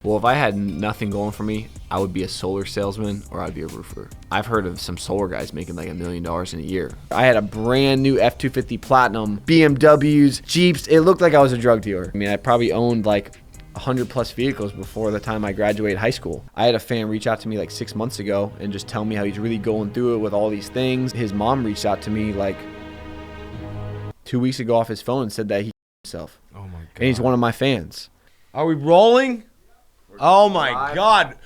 Well, if I had nothing going for me, I would be a solar salesman or I'd be a roofer. I've heard of some solar guys making like $1 million in a year. I had a brand new F-250 Platinum, BMWs, Jeeps. It looked like I was a drug dealer. I mean, I probably owned like 100 plus vehicles before the time I graduated high school. I had a fan reach out to me like 6 months ago and just tell me how he's really going through it with all these things. His mom reached out to me like 2 weeks ago off his phone and said that he himself. Oh my God. And he's one of my fans. Are we rolling? Oh my God.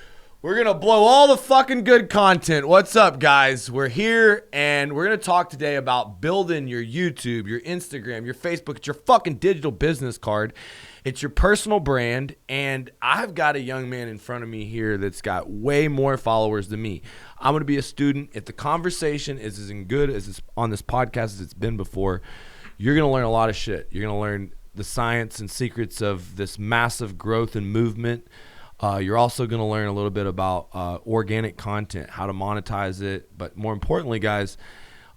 We're going to blow all the fucking good content. What's up, guys? We're here and we're going to talk today about building your YouTube, your Instagram, your Facebook. It's your fucking digital business card. It's your personal brand. And I've got a young man in front of me here that's got way more followers than me. I'm going to be a student. If the conversation is as good as it's on this podcast as it's been before, you're going to learn a lot of shit. You're going to learn the science and secrets of this massive growth and movement. You're also going to learn a little bit about organic content, how to monetize it. But more importantly, guys,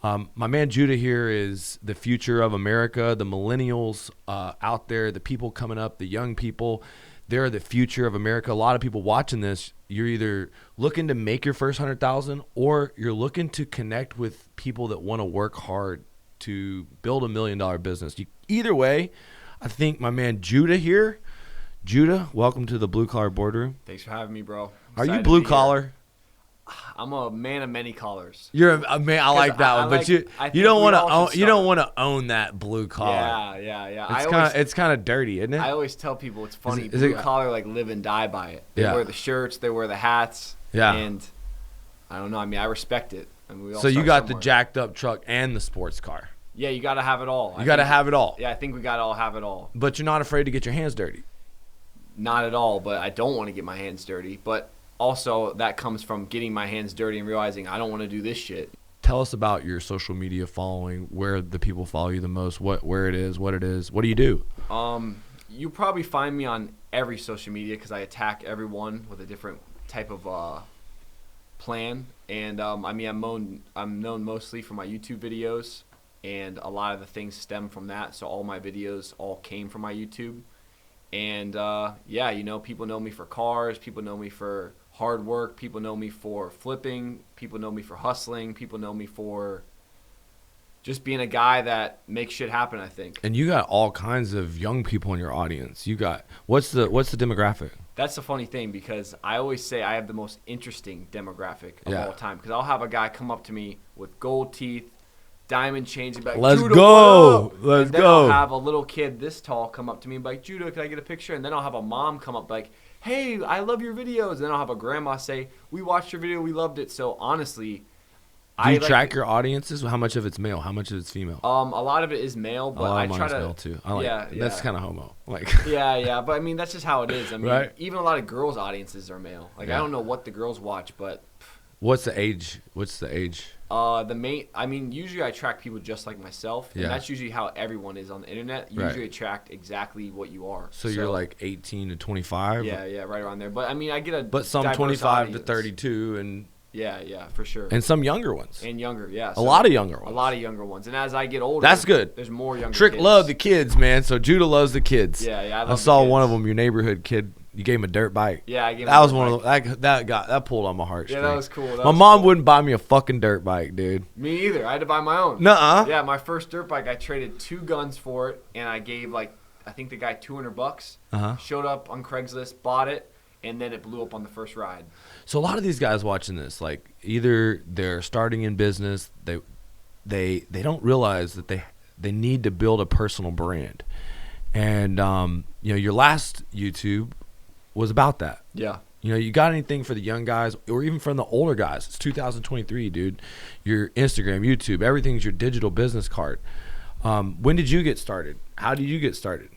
my man Judah here is the future of America, the millennials out there, the people coming up, the young people. They're the future of America. A lot of people watching this, you're either looking to make your first 100,000 or you're looking to connect with people that want to work hard to build $1 million business. Either way, I think my man Judah here, Judah, welcome to the Blue Collar Boardroom. Thanks for having me, bro. Are you blue collar? I'm a man of many collars. You're a man. I like that one, but you don't want to. You don't want to own that blue collar. Yeah. It's kind of dirty, isn't it? I always tell people it's funny. Blue collar, like live and die by it. They wear the shirts, they wear the hats. Yeah. And I don't know. I mean, I respect it. I mean, so you got the jacked up truck and the sports car. Yeah, you got to have it all. You got to have it all. Yeah, I think we got to all have it all. But you're not afraid to get your hands dirty. Not at all, but I don't want to get my hands dirty. But also that comes from getting my hands dirty and realizing I don't want to do this shit. Tell us about your social media following, where the people follow you the most, where it is, what it is. What do you do? You probably find me on every social media because I attack everyone with a different type of plan. And I mean, I'm known mostly for my YouTube videos, and a lot of the things stem from that. So all my videos all came from my YouTube. And yeah, you know, people know me for cars, people know me for hard work, people know me for flipping, people know me for hustling, people know me for just being a guy that makes shit happen, I think. And you got all kinds of young people in your audience. You got what's the demographic? That's the funny thing, because I always say I have the most interesting demographic of all time, because I'll have a guy come up to me with gold teeth, diamond chains, and be like, let's Judah, go. Let's and then go. I'll have a little kid this tall come up to me and be like, Judah, can I get a picture? And then I'll have a mom come up like, hey, I love your videos. And then I'll have a grandma say, we watched your video, we loved it. So honestly, do you track your audiences? How much of it's male? How much of it's female? A lot of it is male, but I try to. Male too. That's kind of homo. Like. yeah. But I mean, that's just how it is. I mean, right? Even a lot of girls' audiences are male. Like I don't know what the girls watch, but. What's the age? I mean, usually I track people just like myself, and that's usually how everyone is on the internet. You usually attract exactly what you are. So you're like 18 to 25? Yeah, right around there. But I mean, I get But some 25 to 32 and. Yeah, for sure. And some younger ones. And younger, yeah. So a lot of younger ones. A lot of younger ones. And as I get older, that's good. There's more younger Trick kids. love the kids, man. So Judah loves the kids. Yeah. I saw one of them, your neighborhood kid. You gave him a dirt bike. Yeah, I gave him that was one of the, that pulled on my heart. Yeah, that was cool. My mom wouldn't buy me a fucking dirt bike, dude. Me either. I had to buy my own. Nuh-uh. Yeah, my first dirt bike, I traded 2 guns for it, and I gave I think the guy $200. Showed up on Craigslist, bought it, and then it blew up on the first ride. So a lot of these guys watching this, like either they're starting in business, they don't realize that they need to build a personal brand, and you know, your last YouTube was about that. Yeah. You know, you got anything for the young guys or even from the older guys? It's 2023, dude. Your Instagram, YouTube, everything's your digital business card. When did you get started? How did you get started?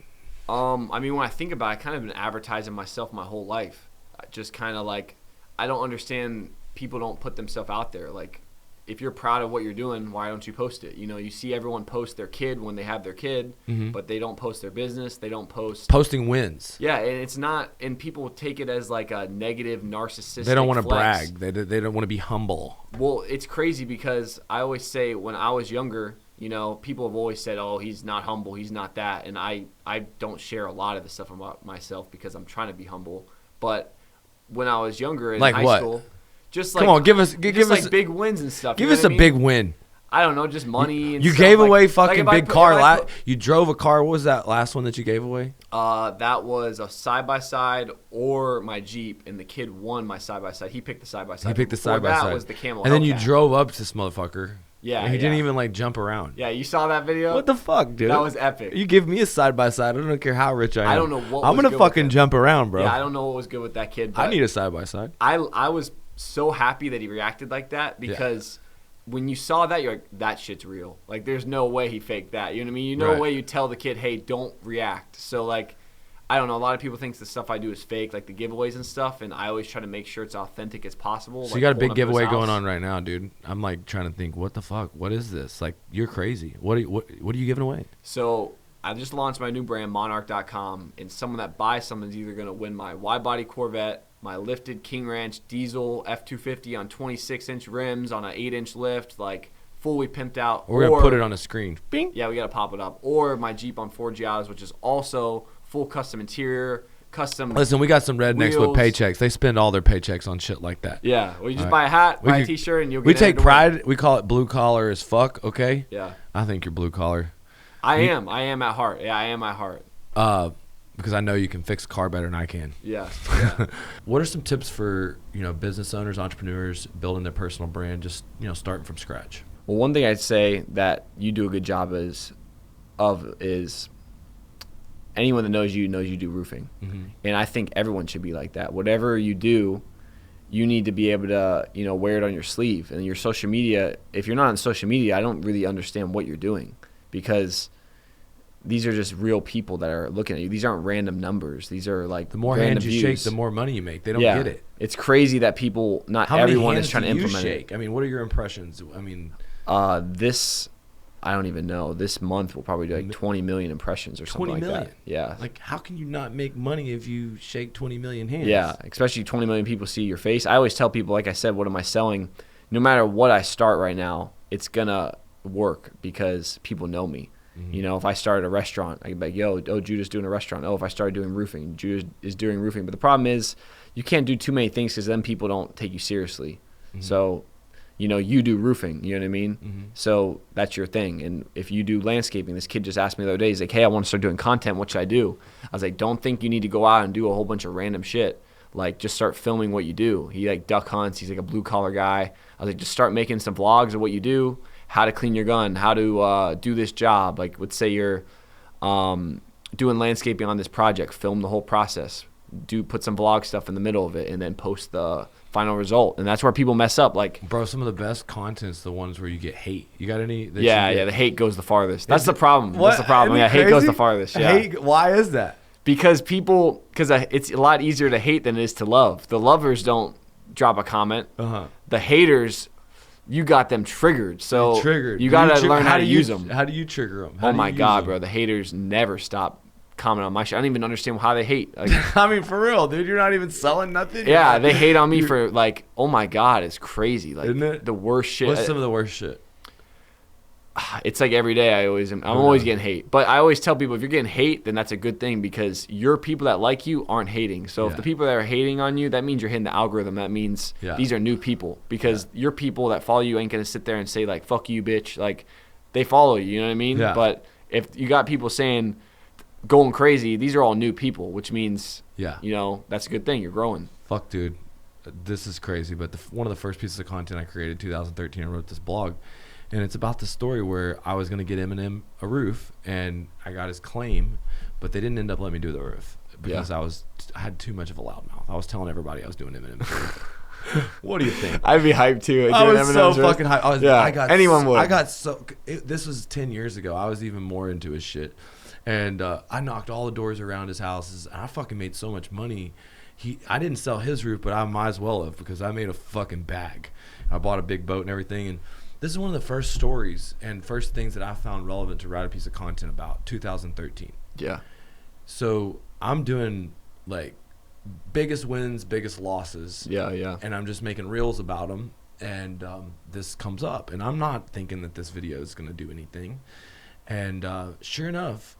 I mean, when I think about it, I've kind of been advertising myself my whole life. Just kind of like, I don't understand people don't put themselves out there. Like, if you're proud of what you're doing, why don't you post it? You know, you see everyone post their kid when they have their kid, but they don't post their business. They don't post. Posting wins. Yeah, and it's not, and people take it as like a negative, narcissistic They don't want to flex. brag. They don't want to be humble. Well, it's crazy because I always say when I was younger, you know, people have always said, oh, he's not humble, he's not that. And I don't share a lot of the stuff about myself because I'm trying to be humble. But when I was younger in Like high what? school, just like Come on, give us like big wins and stuff. give you know us what a I mean? big win. I don't know, just money. And You stuff. gave Like- away like fucking if I big put- car. if I put- You drove a car. What was that last one that you gave away? That was a side-by-side or my Jeep, and the kid won my side-by-side. He picked the side-by-side. He picked the Before side-by-side. That was the Camel And then you Hellcat. drove up to this motherfucker. Yeah, And he didn't yeah. even like jump around. Yeah, you saw that video? What the fuck, dude? That was epic. You give me a side by side. I don't care how rich I am. I don't know what I'm was gonna good with fucking him. jump around, bro. Yeah, I don't know what was good with that kid. But I need a side by side. I was so happy that he reacted like that because when you saw that, you're like, that shit's real. Like, there's no way he faked that. You know what I mean? You know Right. the way you tell the kid, hey, don't react. So, like, I don't know. A lot of people think the stuff I do is fake, like the giveaways and stuff, and I always try to make sure it's authentic as possible. So like you got a pulling big up to his giveaway house. going on right now, dude. I'm like trying to think, what the fuck? What is this? Like, you're crazy. What are you giving away? So I just launched my new brand, monarch.com, and someone that buys something's either going to win my wide-body Corvette, my lifted King Ranch diesel F250 on 26-inch rims on an 8-inch lift, like fully pimped out. We're gonna put it on a screen. Bing. Yeah, we got to pop it up. Or my Jeep on 4 Giottos, which is also full custom interior, custom. Listen, we got some rednecks wheels. with paychecks. They spend all their paychecks on shit like that. Yeah, well, you just All buy a hat, buy a could- T-shirt, and you'll get We entered take to win. pride. We call it blue collar as fuck. Okay. Yeah, I think you're blue collar. I am at heart. Yeah, I am at heart. Because I know you can fix a car better than I can. Yeah. What are some tips for business owners, entrepreneurs building their personal brand, just starting from scratch? Well, one thing I'd say that you do a good job is anyone that knows you do roofing. Mm-hmm. And I think everyone should be like that. Whatever you do, you need to be able to, wear it on your sleeve. And your social media, if you're not on social media, I don't really understand what you're doing, because these are just real people that are looking at you. These aren't random numbers. These are like The more random hands you views. shake, the more money you make. They don't Yeah. get it. It's crazy that people, not How many everyone hands is trying to do you implement shake? I mean, what are your impressions? I mean, this, I don't even know. This month we'll probably do like 20 million impressions or something 20 like million? that. Yeah. like, how can you not make money if you shake 20 million hands? Yeah, especially 20 million people see your face. I always tell people, like I said, what am I selling? No matter what I start right now, it's going to work because people know me. Mm-hmm. If I started a restaurant, I could be like, Judah's doing a restaurant. Oh, if I started doing roofing, Judah is doing roofing. But the problem is you can't do too many things because then people don't take you seriously. Mm-hmm. So, you do roofing, you know what I mean? Mm-hmm. So that's your thing. And if you do landscaping, this kid just asked me the other day, he's like, hey, I want to start doing content. What should I do? I was like, don't think you need to go out and do a whole bunch of random shit. Like, just start filming what you do. He like duck hunts. He's like a blue collar guy. I was like, just start making some vlogs of what you do, how to clean your gun, how to do this job. Like, let's say you're doing landscaping on this project, film the whole process. Put some vlog stuff in the middle of it, and then post the final result. And that's where people mess up. Like, Bro, some of the best content's the ones where you get hate. You got any? that yeah, you get- the hate goes the farthest. That's the problem. What? That's the problem. Isn't Yeah, it hate goes crazy? the farthest. Yeah. Why is that? Because it's a lot easier to hate than it is to love. The lovers don't drop a comment. Uh-huh. The haters, you got them triggered. So Triggered. you Do got to tri- learn how to do you- use them. How do you trigger them? Oh my God, bro. The haters never stop commenting on my shit. I don't even understand how they hate. Like, I mean, for real, dude. You're not even selling nothing. yeah, they hate on me for like, oh my God, it's crazy. Like, Isn't it? the worst shit. What's some of the worst shit? It's like every day I'm always getting hate. But I always tell people, if you're getting hate, then that's a good thing, because your people that like you aren't hating. So if Yeah. the people that are hating on you, that means you're hitting the algorithm. That means these are new people, because your people that follow you ain't going to sit there and say like, fuck you, bitch. Like, they follow you, you know what I mean? Yeah. But if you got people saying, going crazy, these are all new people, which means, that's a good thing. You're growing. Fuck, dude. This is crazy. But one of the first pieces of content I created in 2013, I wrote this blog. And it's about the story where I was going to get Eminem a roof, and I got his claim, but they didn't end up letting me do the roof because I had too much of a loudmouth. I was telling everybody I was doing Eminem's roof. What do you think? I'd be hyped too. I was so fucking hyped. Anyone would. I got so. This was 10 years ago. I was even more into his shit, and I knocked all the doors around his houses. And I fucking made so much money. I didn't sell his roof, but I might as well have, because I made a fucking bag. I bought a big boat and everything, and this is one of the first stories and first things that I found relevant to write a piece of content about, 2013. Yeah. So I'm doing like biggest wins, biggest losses. Yeah. And I'm just making reels about them. And this comes up. And I'm not thinking that this video is going to do anything. And sure enough,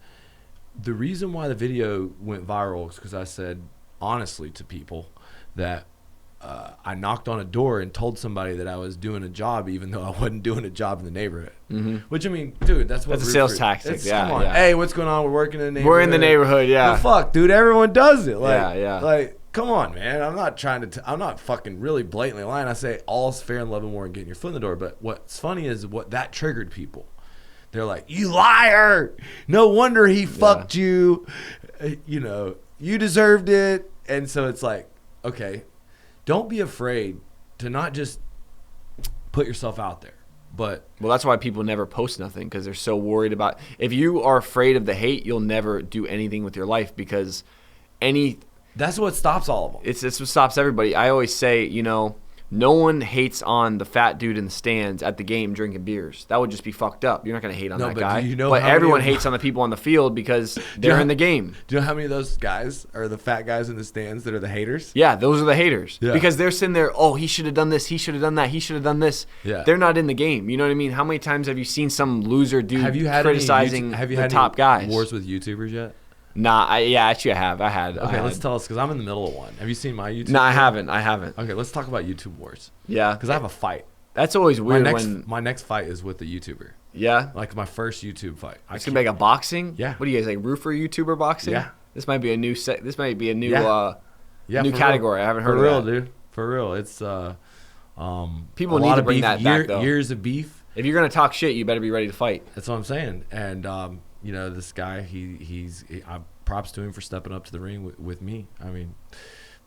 the reason why the video went viral is because I said, honestly to people that I knocked on a door and told somebody that I was doing a job, even though I wasn't doing a job in the neighborhood. Mm-hmm. Which, I mean, dude, that's what a sales tactic. Yeah, come on. yeah. Hey, what's going on? We're working in the neighborhood. We're in the neighborhood. Yeah. The fuck, dude. Everyone does it. Like, yeah. Like, come on, man. I'm not trying to. I'm not fucking really blatantly lying. I say all's fair in love and war and getting your foot in the door. But what's funny is what that triggered people. They're like, you liar! No wonder he fucked you. You know, you deserved it. And so it's like, okay, don't be afraid to not just put yourself out there. But well, that's why people never post nothing, because they're so worried about. If you are afraid of the hate, you'll never do anything with your life, because that's what stops all of them. It's what stops everybody. I always say, you know, no one hates on the fat dude in the stands at the game drinking beers. That would just be fucked up. You're not going to hate on that guy. But everyone hates on the people on the field because they're in the game. Do you know how many of those guys are the fat guys in the stands that are the haters? Yeah, those are the haters. Yeah. Because they're sitting there, oh, he should have done this, he should have done that, he should have done this. Yeah. They're not in the game. You know what I mean? How many times have you seen some loser dude criticizing the top guys? Wars with YouTubers yet? Nah, actually I have. I had. Okay, let's tell us, because I'm in the middle of one. Have you seen my YouTube? No, I haven't. Okay, let's talk about YouTube wars. Yeah. Because I have a fight. That's always weird my next fight is with a YouTuber. Yeah? Like my first YouTube fight. It's going to be like a boxing? Yeah. What do you guys, like roofer YouTuber boxing? Yeah. This might be a new new category. I haven't heard of that. For real, dude. For real. It's people need to bring that back, though. Years of beef. If you're going to talk shit, you better be ready to fight. That's what I'm saying. And you know, this guy, props to him for stepping up to the ring with me. I mean,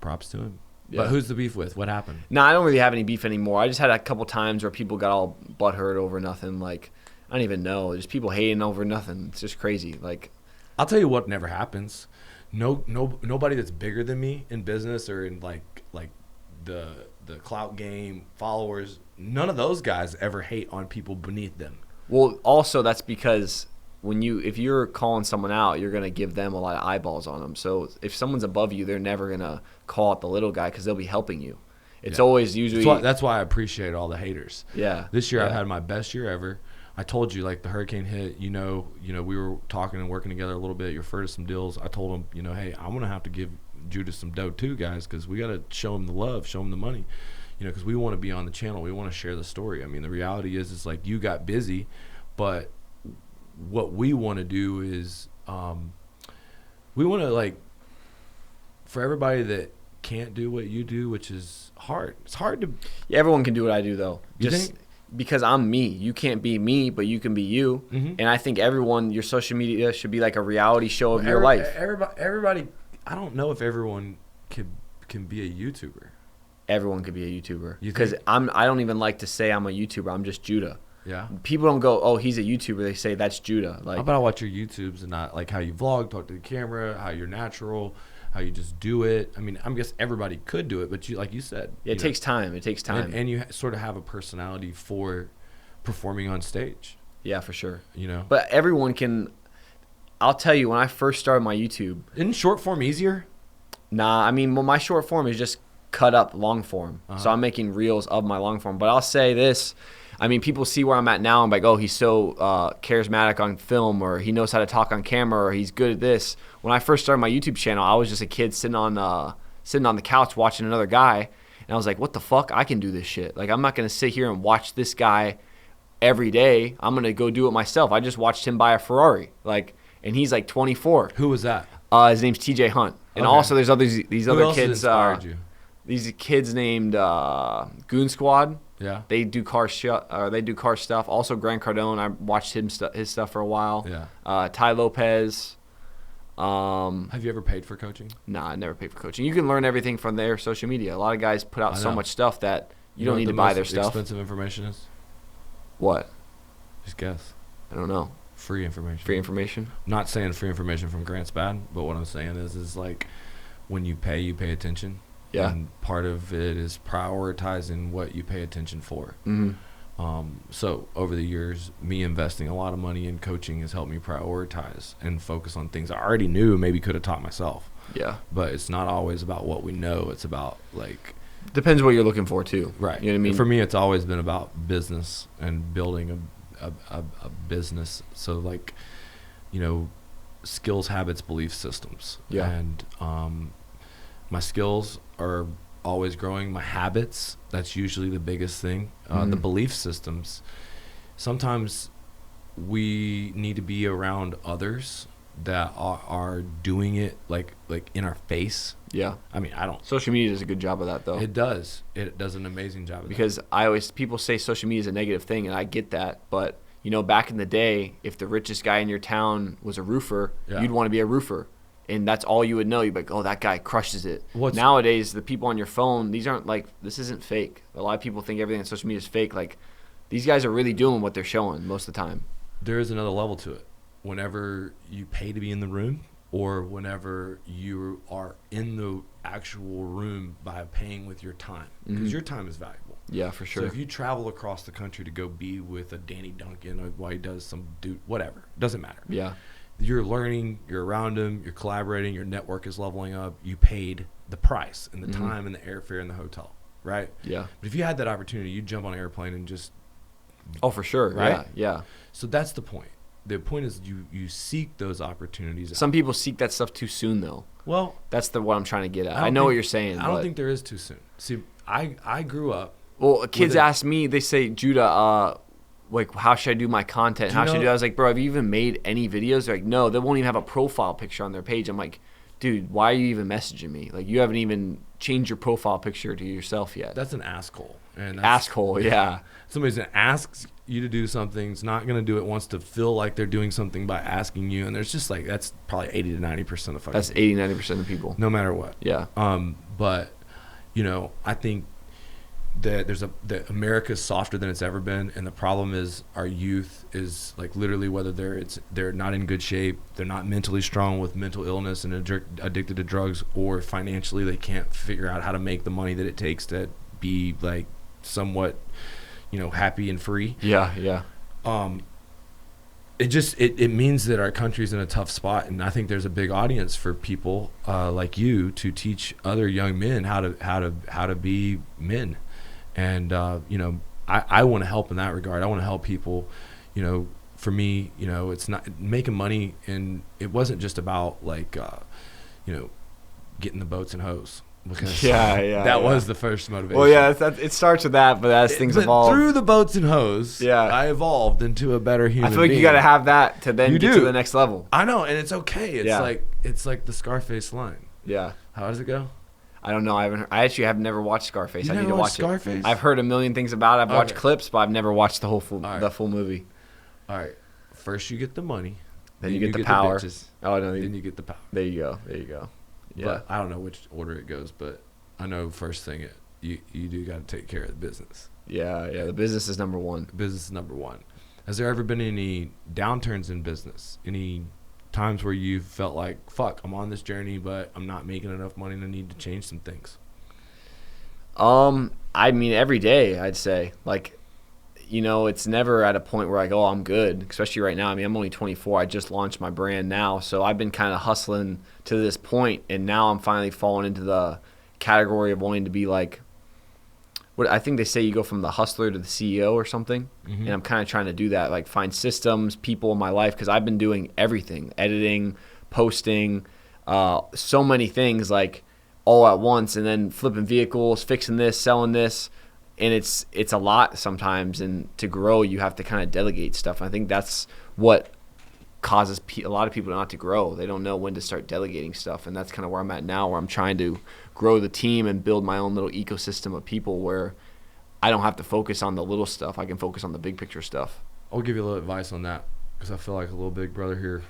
props to him. Yeah. But who's the beef with? What happened? No, I don't really have any beef anymore. I just had a couple times where people got all butthurt over nothing. Like, I don't even know. Just people hating over nothing. It's just crazy. Like, I'll tell you what never happens. Nobody that's bigger than me in business or in like the clout game, followers, none of those guys ever hate on people beneath them. Well, also that's because if you're calling someone out, you're going to give them a lot of eyeballs on them. So if someone's above you, they're never going to call out the little guy because they'll be helping you. It's always usually... That's why I appreciate all the haters. Yeah. This year I've had my best year ever. I told you, like, the hurricane hit, you know, we were talking and working together a little bit. You referred to some deals. I told him, you know, hey, I'm going to have to give Judas some dough too, guys, because we got to show him the love, show him the money, you know, because we want to be on the channel. We want to share the story. I mean, the reality is like you got busy, but what we want to do is we want to, like, for everybody that can't do what you do, which is hard. It's hard to... Yeah, everyone can do what I do, though. You think? Because I'm me. You can't be me, but you can be you. Mm-hmm. And I think your social media should be like a reality show of your life. Everybody, I don't know if everyone can be a YouTuber. Everyone could be a YouTuber. Because I don't even like to say I'm a YouTuber. I'm just Judah. Yeah. People don't go, oh, he's a YouTuber. They say that's Judah. Like, how about I watch your YouTubes and not like how you vlog, talk to the camera, how you're natural, how you just do it. I mean, I guess everybody could do it, but you, like you said, it takes time. It takes time. And you sort of have a personality for performing on stage. Yeah, for sure. You know, but everyone can. I'll tell you, when I first started my YouTube, isn't short form easier? Nah, I mean, well, my short form is just cut up long form. So I'm making reels of my long form. But I'll say this. I mean, people see where I'm at now. I'm like, oh, he's so charismatic on film, or he knows how to talk on camera, or he's good at this. When I first started my YouTube channel, I was just a kid sitting on the couch watching another guy, and I was like, what the fuck? I can do this shit. Like, I'm not going to sit here and watch this guy every day. I'm going to go do it myself. I just watched him buy a Ferrari, like, and he's like 24. Who was that? His name's TJ Hunt. And also there's these other kids. Inspired you? These kids named Goon Squad. Yeah. They do car stuff. Also Grant Cardone, I watched his stuff for a while. Yeah. Ty Lopez. Have you ever paid for coaching? Nah, I never paid for coaching. You can learn everything from their social media. A lot of guys put out so much stuff that you don't need to buy their stuff. Expensive information is? What? Just guess. I don't know. Free information. Free information? I'm not saying free information from Grant's bad, but what I'm saying is like when you pay attention. Yeah. And part of it is prioritizing what you pay attention for. Mm-hmm. So over the years, me investing a lot of money in coaching has helped me prioritize and focus on things I already knew, maybe could have taught myself. Yeah. But it's not always about what we know. It's about, like... Depends what you're looking for, too. Right. You know what I mean? For me, it's always been about business and building a business. So, like, you know, skills, habits, belief systems. Yeah. And... my skills are always growing. My habits, that's usually the biggest thing. The belief systems. Sometimes we need to be around others that are doing it like in our face. Yeah. I mean, I don't. Social media does a good job of that, though. It does. It does an amazing job of because people say social media is a negative thing, and I get that. But, back in the day, if the richest guy in your town was a roofer, you'd want to be a roofer. And that's all you would know. You'd be like, oh, that guy crushes it. Nowadays, the people on your phone, this isn't fake. A lot of people think everything on social media is fake. Like, these guys are really doing what they're showing most of the time. There is another level to it. Whenever you pay to be in the room, or whenever you are in the actual room by paying with your time, because your time is valuable. Yeah, for sure. So if you travel across the country to go be with a Danny Duncan, or while he does some dude, whatever, doesn't matter. Yeah. You're learning, you're around him, you're collaborating, your network is leveling up. You paid the price and the time and the airfare and the hotel, right? Yeah. But if you had that opportunity, you'd jump on an airplane and just... Oh, for sure. Right? Yeah. So that's the point. The point is you seek those opportunities. Some people seek that stuff too soon, though. Well, that's what I'm trying to get at. I know what you're saying. I don't think there is too soon. See, I grew up. Well, kids ask me, they say, Judah, like, how should I do my content? How should I do it? I was like, bro, have you even made any videos? They're like, no, they won't even have a profile picture on their page. I'm like, dude, why are you even messaging me? Like, you haven't even changed your profile picture to yourself yet. That's an asshole. Asshole, yeah. Somebody's that asks you to do something, is not going to do it, wants to feel like they're doing something by asking you. And there's just like, that's probably 80 to 90% of fucking That's 80, 90% of people. No matter what. Yeah. But, I think that America's softer than it's ever been, and the problem is our youth is like literally whether they're not in good shape, they're not mentally strong with mental illness and addicted to drugs, or financially they can't figure out how to make the money that it takes to be like somewhat happy and free. Yeah. It means that our country's in a tough spot, and I think there's a big audience for people like you to teach other young men how to be men. And I want to help in that regard. I want to help people. For me, it's not making money, and it wasn't just about like getting the boats and hoes. That was the first motivation. Well, yeah, it starts with that, but as things evolve, through the boats and hoes, I evolved into a better human. I feel like you got to have that to then get to the next level. I know, and it's okay. It's like the Scarface line. Yeah. How does it go? I don't know. I actually have never watched Scarface. I need to watch Scarface? it. I've heard a million things about it. I've watched clips, but I've never watched the full movie. All right. First you get the money. Then you get the power. Oh no. Then you get the power. There you go. Yeah. But I don't know which order it goes, but I know first thing you do got to take care of the business. Yeah. The business is number one. Business is number one. Has there ever been any downturns in business? Any times where you felt like, fuck, I'm on this journey, but I'm not making enough money and I need to change some things? I mean, every day, I'd say. Like, it's never at a point where I go, oh, I'm good, especially right now. I mean, I'm only 24. I just launched my brand now, so I've been kind of hustling to this point, and now I'm finally falling into the category of wanting to be like, what I think they say, you go from the hustler to the CEO or something, and I'm kind of trying to do that, like find systems, people in my life, because I've been doing everything, editing, posting, so many things like all at once, and then flipping vehicles, fixing this, selling this, and it's a lot sometimes, and to grow you have to kind of delegate stuff. I think that's what causes a lot of people not to grow. They don't know when to start delegating stuff, and that's kind of where I'm at now, where I'm trying to grow the team and build my own little ecosystem of people where I don't have to focus on the little stuff. I can focus on the big picture stuff. I'll give you a little advice on that because I feel like a little big brother here.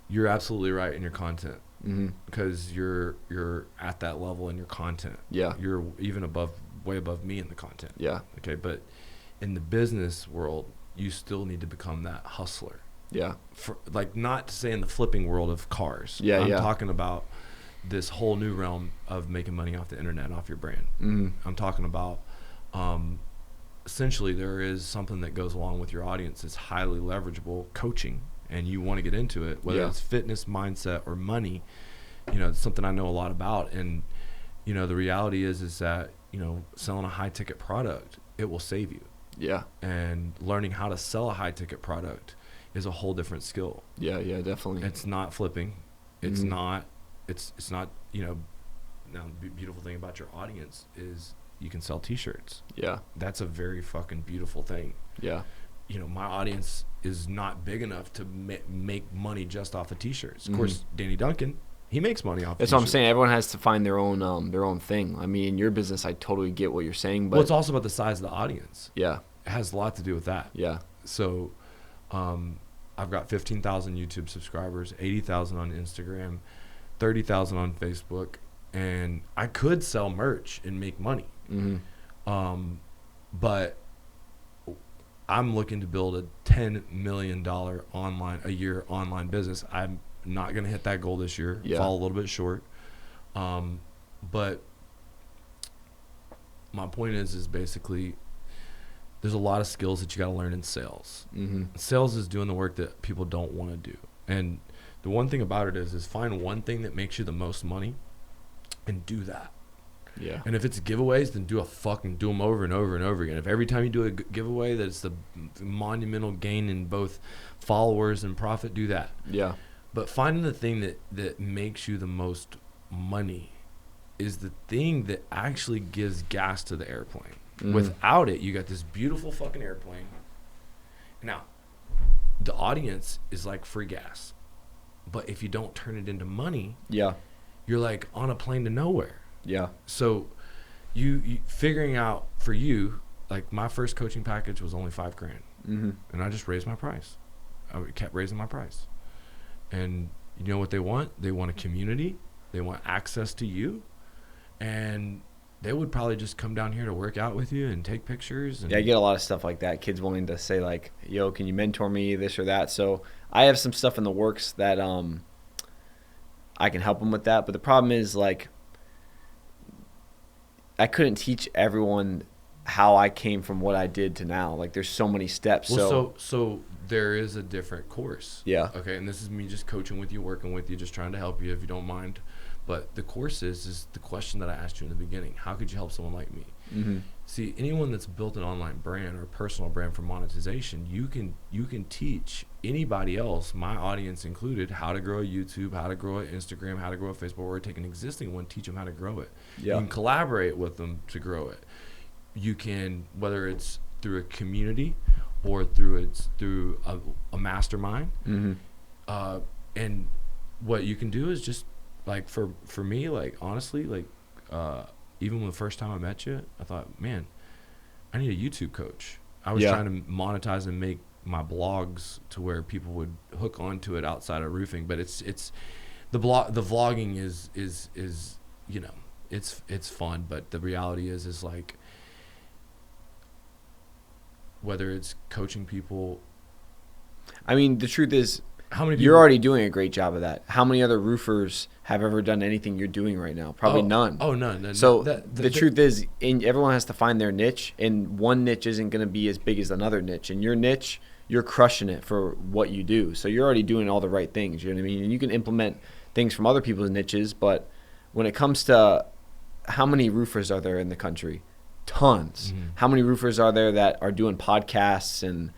You're absolutely right in your content because you're at that level in your content. Yeah. You're even way above me in the content. Yeah. Okay, but in the business world, you still need to become that hustler. Yeah. Like, not to say in the flipping world of cars. Yeah, I'm talking about this whole new realm of making money off the internet, off your brand. I'm talking about essentially there is something that goes along with your audience. It's highly leverageable coaching, and you want to get into it, whether it's fitness, mindset, or money. It's something I know a lot about. And, the reality is that, selling a high ticket product, it will save you. Yeah. And learning how to sell a high ticket product is a whole different skill. Yeah, definitely. It's not flipping. It's not, Now, the beautiful thing about your audience is you can sell T-shirts. Yeah. That's a very fucking beautiful thing. Yeah. You know, my audience is not big enough to make money just off of T-shirts. Of course, Danny Duncan, he makes money off. That's what I'm saying. Everyone has to find their own thing. I mean, in your business, I totally get what you're saying, but well, it's also about the size of the audience. Yeah. It has a lot to do with that. Yeah. So, I've got 15,000 YouTube subscribers, 80,000 on Instagram, 30,000 on Facebook, and I could sell merch and make money. But I'm looking to build a $10 million a year online business. I'm not going to hit that goal this year. Yeah. Fall a little bit short. But my point is basically there's a lot of skills that you got to learn in sales. Sales is doing the work that people don't want to do. And the one thing about it is find one thing that makes you the most money and do that. Yeah. And if it's giveaways, then do them over and over and over again. If every time you do a giveaway that's the monumental gain in both followers and profit, do that. Yeah. But finding the thing that makes you the most money is the thing that actually gives gas to the airplane. Without it, you got this beautiful fucking airplane. Now, the audience is like free gas. But if you don't turn it into money, Yeah. you're like on a plane to nowhere. Yeah. So you figuring out for you, like my first coaching package was only $5,000. And I just raised my price. I kept raising my price. And you know what they want? They want a community. They want access to you. And they would probably just come down here to work out with you and take pictures. And Yeah, I get a lot of stuff like that. Kids willing to say like, yo, can you mentor me, this or that? So I have some stuff in the works that I can help them with that. But the problem is like I couldn't teach everyone how I came from what I did to now. Like there's so many steps. Well, so there is a different course. Yeah. Okay, and this is me just coaching with you, working with you, just trying to help you if you don't mind. But the course is the question that I asked you in the beginning. How could you help someone like me? See, anyone that's built an online brand or a personal brand for monetization, you can teach anybody else, my audience included, how to grow a YouTube, how to grow an Instagram, how to grow a Facebook, or take an existing one, teach them how to grow it. Yeah. You can collaborate with them to grow it. You can, whether it's through a community or through a mastermind. And what you can do is just like for me, like honestly, like even when the first time I met you, I thought, man, I need a YouTube coach. I was trying to monetize and make my blogs to where people would hook onto it outside of roofing. But it's the vlogging is you know, it's fun, but the reality is like whether it's coaching people. I mean, the truth is, how many people, you're already doing a great job of that. How many other roofers have ever done anything you're doing right now? Probably none. Oh, none. So the truth is, everyone has to find their niche, and one niche isn't going to be as big as another niche. And your niche, you're crushing it for what you do. So you're already doing all the right things. You know what I mean? And you can implement things from other people's niches, but when it comes to how many roofers are there in the country? Tons. How many roofers are there that are doing podcasts and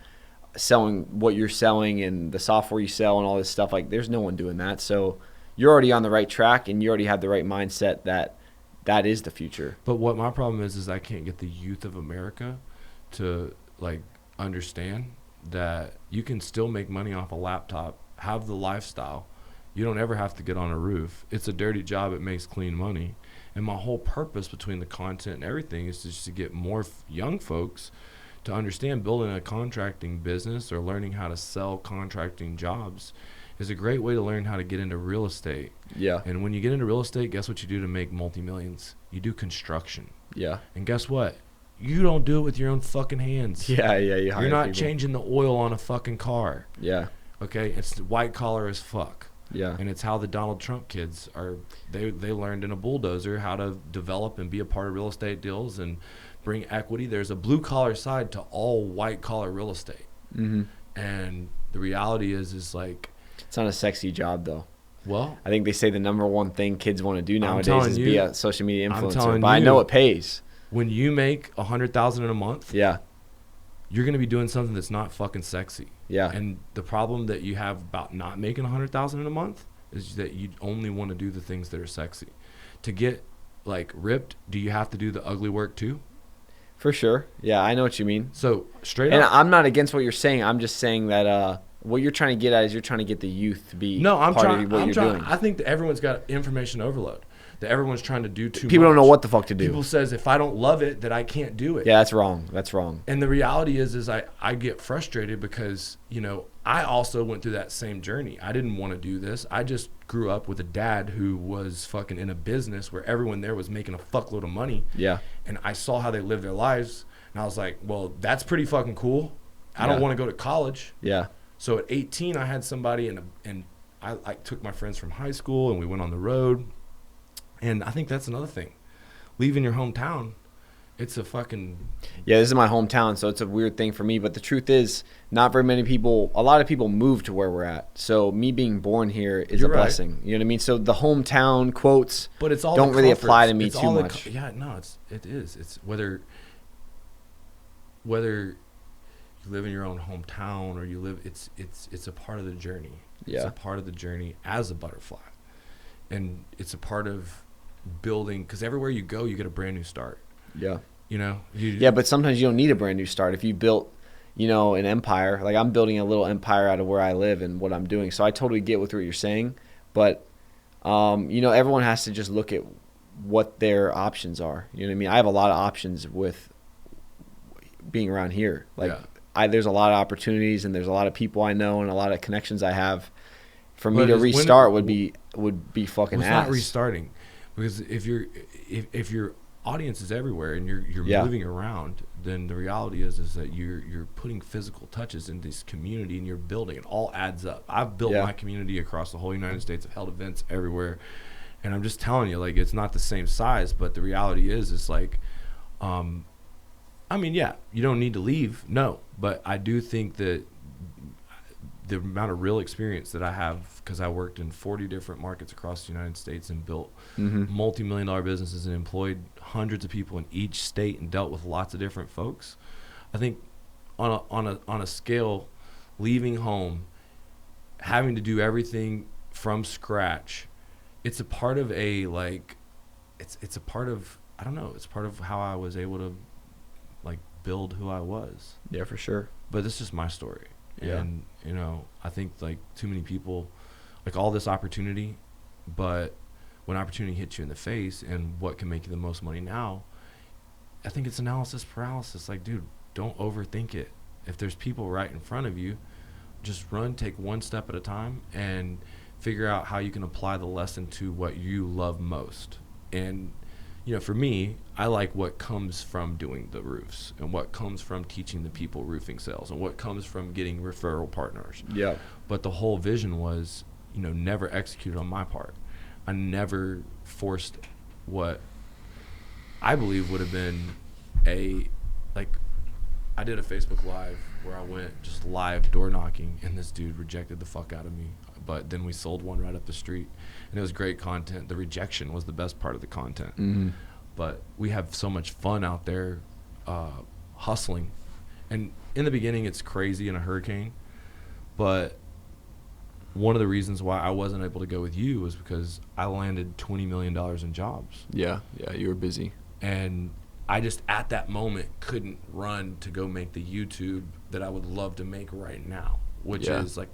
selling what you're selling and the software you sell and all this stuff? Like there's no one doing that. So you're already on the right track and you already have the right mindset that is the future. But what my problem is I can't get the youth of America to like understand that you can still make money off a laptop, have the lifestyle. You don't ever have to get on a roof. It's a dirty job. It makes clean money. And my whole purpose between the content and everything is just to get more young folks to understand building a contracting business or learning how to sell contracting jobs is a great way to learn how to get into real estate. Yeah. And when you get into real estate, guess what you do to make multi-millions? You do construction. Yeah. And guess what? You don't do it with your own fucking hands. Yeah. You're not changing the oil on a fucking car. Yeah. Okay? It's white collar as fuck. Yeah. And it's how the Donald Trump kids are. They learned in a bulldozer how to develop and be a part of real estate deals and bring equity. There's a blue collar side to all white collar real estate. And the reality is like, it's not a sexy job though. Well, I think they say the number one thing kids want to do nowadays is be a social media influencer. But I know it pays. When you make $100,000 in a month, yeah, you're going to be doing something that's not fucking sexy. Yeah. And the problem that you have about not making $100,000 in a month is that you only want to do the things that are sexy. To get like ripped, do you have to do the ugly work too? For sure. Yeah, I know what you mean. So straight And up. I'm not against what you're saying. I'm just saying that what you're trying to get at is you're trying to get the youth to be No, I'm part trying. of what I'm you're trying. doing. I think that everyone's got information overload. That everyone's trying to do too much. People don't know what the fuck to do. People says if I don't love it, that I can't do it. Yeah, that's wrong. That's wrong. And the reality is I get frustrated because, you know, I also went through that same journey. I didn't want to do this. I just grew up with a dad who was fucking in a business where everyone there was making a fuckload of money. Yeah. And I saw how they lived their lives. And I was like, well, that's pretty fucking cool. I don't want to go to college. Yeah. So at 18, I had somebody and I took my friends from high school and we went on the road. And I think that's another thing. Leaving your hometown, it's a fucking... Yeah, this is my hometown, so it's a weird thing for me. But the truth is, not very many people, a lot of people move to where we're at. So me being born here is a blessing. You know what I mean? So the hometown quotes but it's all don't really apply to me too much. Yeah, no, it is. It's whether you live in your own hometown or you live, it's a part of the journey. Yeah. It's a part of the journey as a butterfly. And it's a part of building, because everywhere you go, you get a brand new start. Yeah. You know? Yeah, but sometimes you don't need a brand new start. If you built, you know, an empire, like I'm building a little empire out of where I live and what I'm doing. So I totally get what you're saying. But, you know, everyone has to just look at what their options are. You know what I mean? I have a lot of options with being around here. Like, there's a lot of opportunities and there's a lot of people I know and a lot of connections I have. For me to restart would be fucking ass. It's not restarting, because if your audience is everywhere and you're moving around, then the reality is that you're putting physical touches in this community and you're building. It all adds up. I've built my community across the whole United States. I've held events everywhere, and I'm just telling you, like, it's not the same size, but the reality is like, I mean, yeah, you don't need to leave, no, but I do think that the amount of real experience that I have, because I worked in 40 different markets across the United States and built multi-million-dollar businesses and employed hundreds of people in each state and dealt with lots of different folks. I think on a scale, leaving home, having to do everything from scratch, it's a part of it's a part of, I don't know, it's part of how I was able to like build who I was. Yeah, for sure. But this is my story. Yeah. And, you know, I think like too many people, like all this opportunity, but when opportunity hits you in the face and what can make you the most money now, I think it's analysis paralysis. Like, dude, don't overthink it. If there's people right in front of you, just run, take one step at a time and figure out how you can apply the lesson to what you love most. And, you know, for me, I like what comes from doing the roofs and what comes from teaching the people roofing sales and what comes from getting referral partners. Yeah. But the whole vision was, you know, never executed on my part. I never forced what I believe would have been I did a Facebook Live where I went just live door knocking and this dude rejected the fuck out of me. But then we sold one right up the street and it was great content. The rejection was the best part of the content. Mm-hmm. But we have so much fun out there hustling. And in the beginning, it's crazy in a hurricane. But one of the reasons why I wasn't able to go with you was because I landed $20 million in jobs. Yeah, you were busy. And I just, at that moment, couldn't run to go make the YouTube that I would love to make right now, which is like...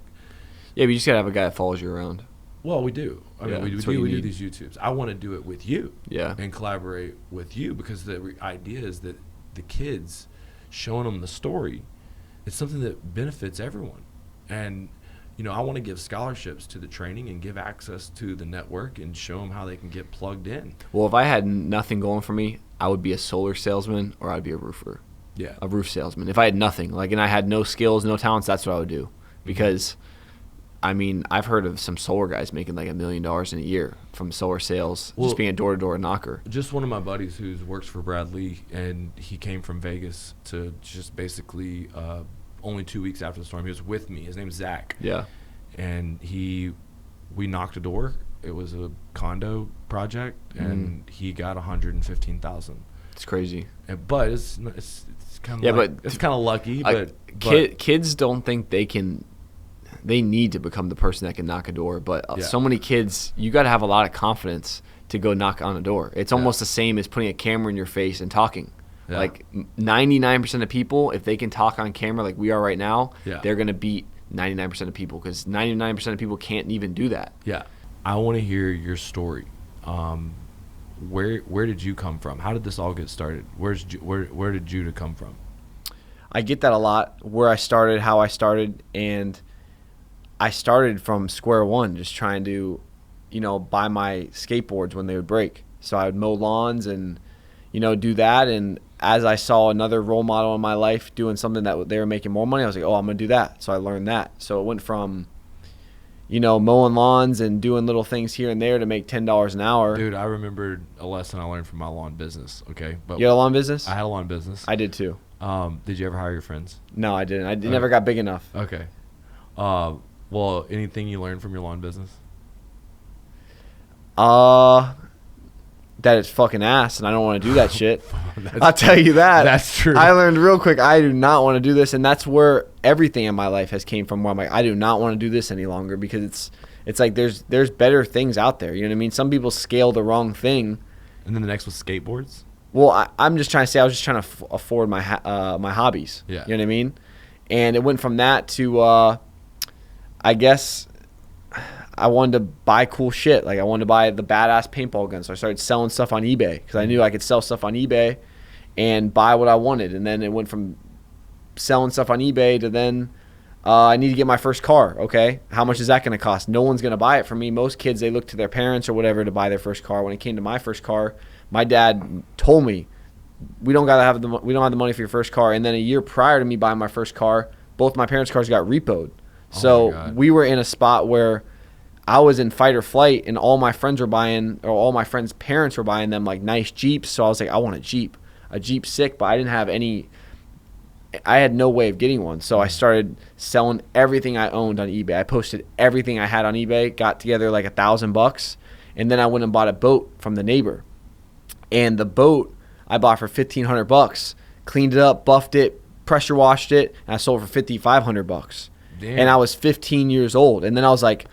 Yeah, but you just got to have a guy that follows you around. Well, we do. I mean, we do these YouTubes. I want to do it with you and collaborate with you because the idea is that the kids, showing them the story, it's something that benefits everyone. And, you know, I want to give scholarships to the training and give access to the network and show them how they can get plugged in. Well, if I had nothing going for me, I would be a solar salesman or I'd be a roofer. Yeah. A roof salesman. If I had nothing, and I had no skills, no talents, that's what I would do. Because... I mean, I've heard of some solar guys making like $1 million in a year from solar sales, just being a door-to-door knocker. Just one of my buddies who works for Brad Lee, and he came from Vegas to just basically only 2 weeks after the storm. He was with me. His name's Zach. Yeah. And we knocked a door. It was a condo project, and he got $115,000. It's crazy. But it's kind of it's kind of lucky. But kids don't think they can. They need to become the person that can knock a door, but so many kids, you got to have a lot of confidence to go knock on a door. It's almost the same as putting a camera in your face and talking. Yeah. Like 99% of people, if they can talk on camera like we are right now, they're going to beat 99% of people, because 99% of people can't even do that. Yeah. I want to hear your story. Where did you come from? How did this all get started? Where did Judah come from? I get that a lot, where I started, how I started, and I started from square one, just trying to, buy my skateboards when they would break. So I would mow lawns and, do that. And as I saw another role model in my life doing something that they were making more money, I was like, oh, I'm going to do that. So I learned that. So it went from, mowing lawns and doing little things here and there to make $10 an hour. Dude, I remembered a lesson I learned from my lawn business, okay? But you had a lawn business? I had a lawn business. I did too. Did you ever hire your friends? No, I didn't. I never got big enough. Okay. Well, anything you learned from your lawn business? That it's fucking ass, and I don't want to do that shit. I'll tell you that. That's true. I learned real quick, I do not want to do this, and that's where everything in my life has came from, where I'm like, I do not want to do this any longer, because it's like there's better things out there. You know what I mean? Some people scale the wrong thing. And then the next was skateboards? Well, I'm just trying to say, I was just trying to afford my hobbies. Yeah. You know what I mean? And it went from that to, I guess, I wanted to buy cool shit. Like, I wanted to buy the badass paintball gun. So I started selling stuff on eBay, because I knew I could sell stuff on eBay and buy what I wanted. And then it went from selling stuff on eBay to then I need to get my first car. Okay, how much is that going to cost? No one's going to buy it for me. Most kids, they look to their parents or whatever to buy their first car. When it came to my first car, my dad told me, we don't have the money for your first car. And then a year prior to me buying my first car, both my parents' cars got repoed. So we were in a spot where I was in fight or flight, and all my friends were buying, or all my friends' parents were buying them like nice Jeeps. So I was like, I want a Jeep. A Jeep's sick, but I didn't have any. I had no way of getting one. So I started selling everything I owned on eBay. I posted everything I had on eBay, got together like $1,000, and then I went and bought a boat from the neighbor. And the boat I bought for $1,500, cleaned it up, buffed it, pressure washed it, and I sold it for $5,500. Damn. And I was 15 years old. And then I was like,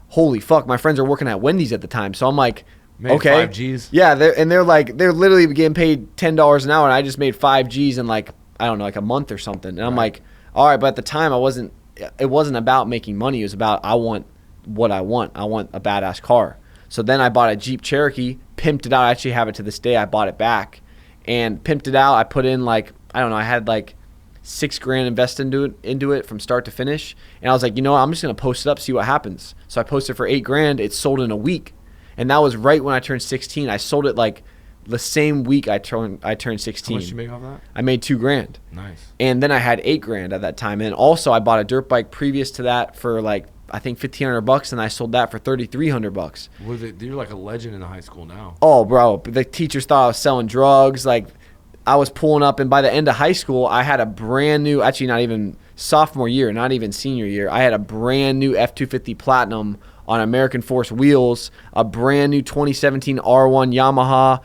holy fuck, my friends are working at Wendy's at the time. So I'm like, okay. 5 G's. Yeah, they're literally getting paid $10 an hour, and I just made 5 G's in like, I don't know, like a month or something. And I'm like, all right, but at the time it wasn't about making money. It was about, I want what I want. I want a badass car. So then I bought a Jeep Cherokee, pimped it out. I actually have it to this day. I bought it back and pimped it out. I put in like, I don't know, I had like $6,000 invested into it from start to finish. And I was like, you know what? I'm just going to post it up, see what happens. So I posted for $8,000. It sold in a week. And that was right when I turned 16. I sold it like the same week I turned 16. How much did you make off that? I made $2,000. Nice. And then I had $8,000 at that time. And also I bought a dirt bike previous to that for like, I think $1,500, and I sold that for $3,300. You're like a legend in the high school now. Oh, bro. The teachers thought I was selling drugs. Like, I was pulling up, and by the end of high school, I had a brand new, actually not even sophomore year, not even senior year, I had a brand new F-250 Platinum on American Force wheels, a brand new 2017 R1 Yamaha,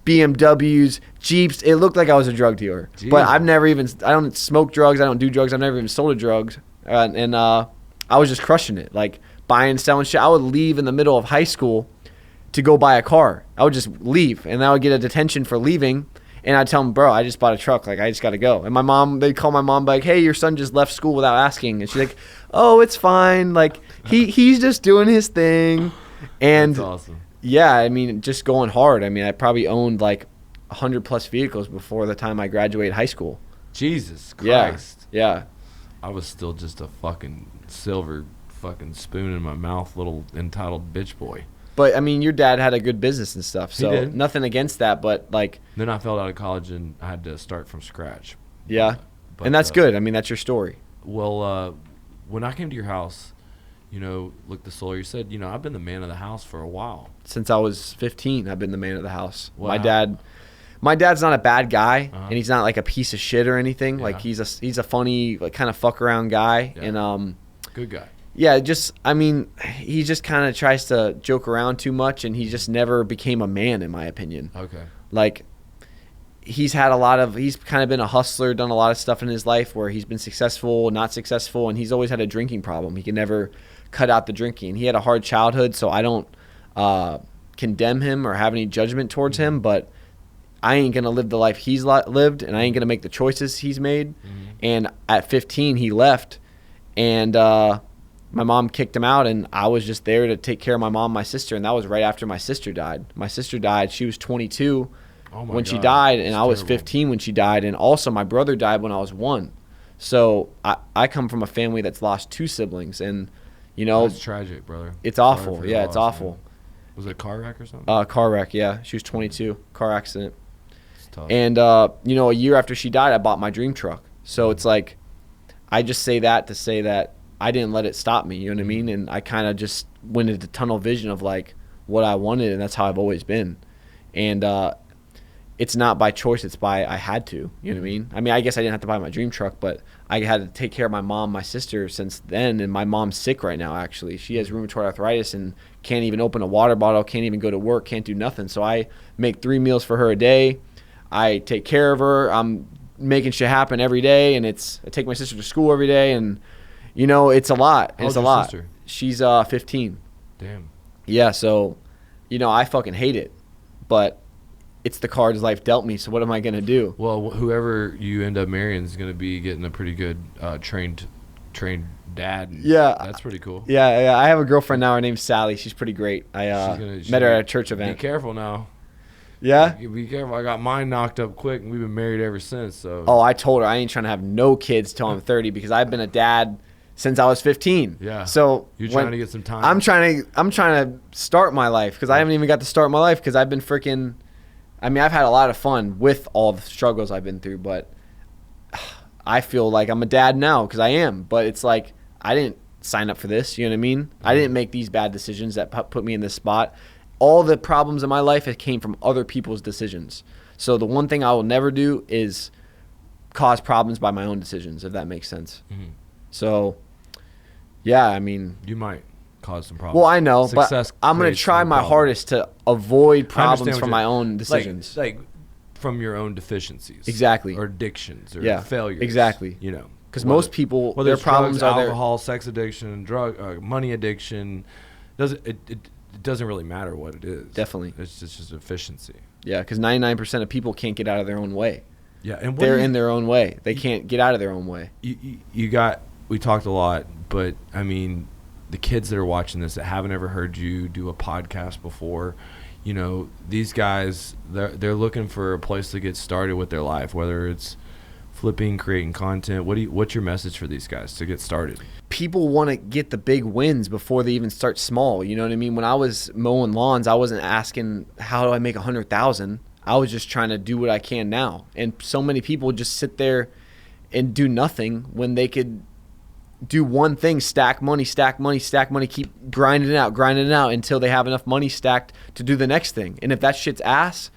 BMWs, Jeeps. It looked like I was a drug dealer. Jeez. But I don't smoke drugs, I don't do drugs, I've never even sold drugs. I was just crushing it, like buying, selling shit. I would leave in the middle of high school to go buy a car. I would just leave, and I would get a detention for leaving. And I'd tell them, bro, I just bought a truck. Like, I just got to go. And my mom, they'd call my mom like, hey, your son just left school without asking. And she's like, oh, it's fine. Like, he's just doing his thing. And that's awesome. Yeah, I mean, just going hard. I mean, I probably owned like 100+ vehicles before the time I graduated high school. Jesus Christ. Yeah. I was still just a fucking silver fucking spoon in my mouth, little entitled bitch boy. But I mean, your dad had a good business and stuff, so He did. Nothing against that. But like, Then I failed out of college and I had to start from scratch. yeah, But, and that's good. I mean, that's your story. Well, when I came to your house, look, the solar, you said, I've been the man of the house for a while. Since I was 15, I've been the man of the house. Wow. My dad's not a bad guy, Uh-huh. and he's not like a piece of shit or anything. Yeah. Like he's a funny, like, kind of fuck around guy, Yeah. and Good guy. yeah, he just kind of tries to joke around too much, and he just never became a man, in my opinion. Okay. Like, he's kind of been a hustler, done a lot of stuff in his life where he's been successful, not successful, and he's always had a drinking problem. He can never cut out the drinking. He had a hard childhood, so I don't condemn him or have any judgment towards him, but I ain't going to live the life he's lived, and I ain't going to make the choices he's made. And at 15, he left, and my mom kicked him out, and I was just there to take care of my mom and my sister, and that was right after my sister died. My sister died. She was 22 when she died, and I was 15 when she died, and also my brother died when I was 1. So I come from a family that's lost 2 siblings, and, you know. That's tragic, brother. It's awful. Yeah, it's awful. Man. Was it a car wreck or something? Car wreck, yeah. She was 22. Car accident. It's tough. And, you know, a year after she died, I bought my dream truck. So it's like, I just say that to say that I didn't let it stop me, you know what I mean? And I kind of just went into tunnel vision of like what I wanted, and that's how I've always been. And it's not by choice, it's by I had to, you know what I mean? I mean, I guess I didn't have to buy my dream truck, but I had to take care of my mom, my sister since then, and my mom's sick right now, actually. She has rheumatoid arthritis and can't even open a water bottle, can't even go to work, can't do nothing. So I make 3 meals for her a day. I take care of her. I'm making shit happen every day, and I take my sister to school every day, and you know, it's a lot. How old's it's a your lot. sister? She's 15. Damn. Yeah, so, you know, I fucking hate it, but it's the cards life dealt me. So what am I gonna do? Well, whoever you end up marrying is gonna be getting a pretty good trained dad. Yeah, that's pretty cool. Yeah. I have a girlfriend now. Her name's Sally. She's pretty great. I met her at a church event. Be careful now. Yeah. Be careful. I got mine knocked up quick, and we've been married ever since. So. Oh, I told her I ain't trying to have no kids till I'm 30 because I've been a dad since I was 15. Yeah. So you're trying to get some time. I'm trying to start my life because I haven't even got to start my life because I've been freaking. I mean, I've had a lot of fun with all the struggles I've been through, but I feel like I'm a dad now because I am. But it's like I didn't sign up for this. You know what I mean? I didn't make these bad decisions that put me in this spot. All the problems in my life have came from other people's decisions. So the one thing I will never do is cause problems by my own decisions, if that makes sense. So, yeah, I mean. You might cause some problems. Well, I know, but I'm going to try my hardest to avoid problems from my own decisions. Like from your own deficiencies. Exactly. Or addictions or failures. Exactly. You know. Because most people, their problems drugs, are alcohol, sex addiction, money addiction. It doesn't really matter what it is. Definitely. It's just efficiency. Yeah, because 99% of people can't get out of their own way. Yeah, and they're in their own way. They can't get out of their own way. We talked a lot, but I mean, the kids that are watching this that haven't ever heard you do a podcast before, you know, these guys, they're looking for a place to get started with their life, whether it's flipping, creating content. What's your message for these guys to get started? People want to get the big wins before they even start small. You know what I mean? When I was mowing lawns, I wasn't asking how do I make 100,000. I was just trying to do what I can now. And so many people just sit there and do nothing when they could do one thing: stack money, keep grinding it out until they have enough money stacked to do the next thing. And if that shit's ass,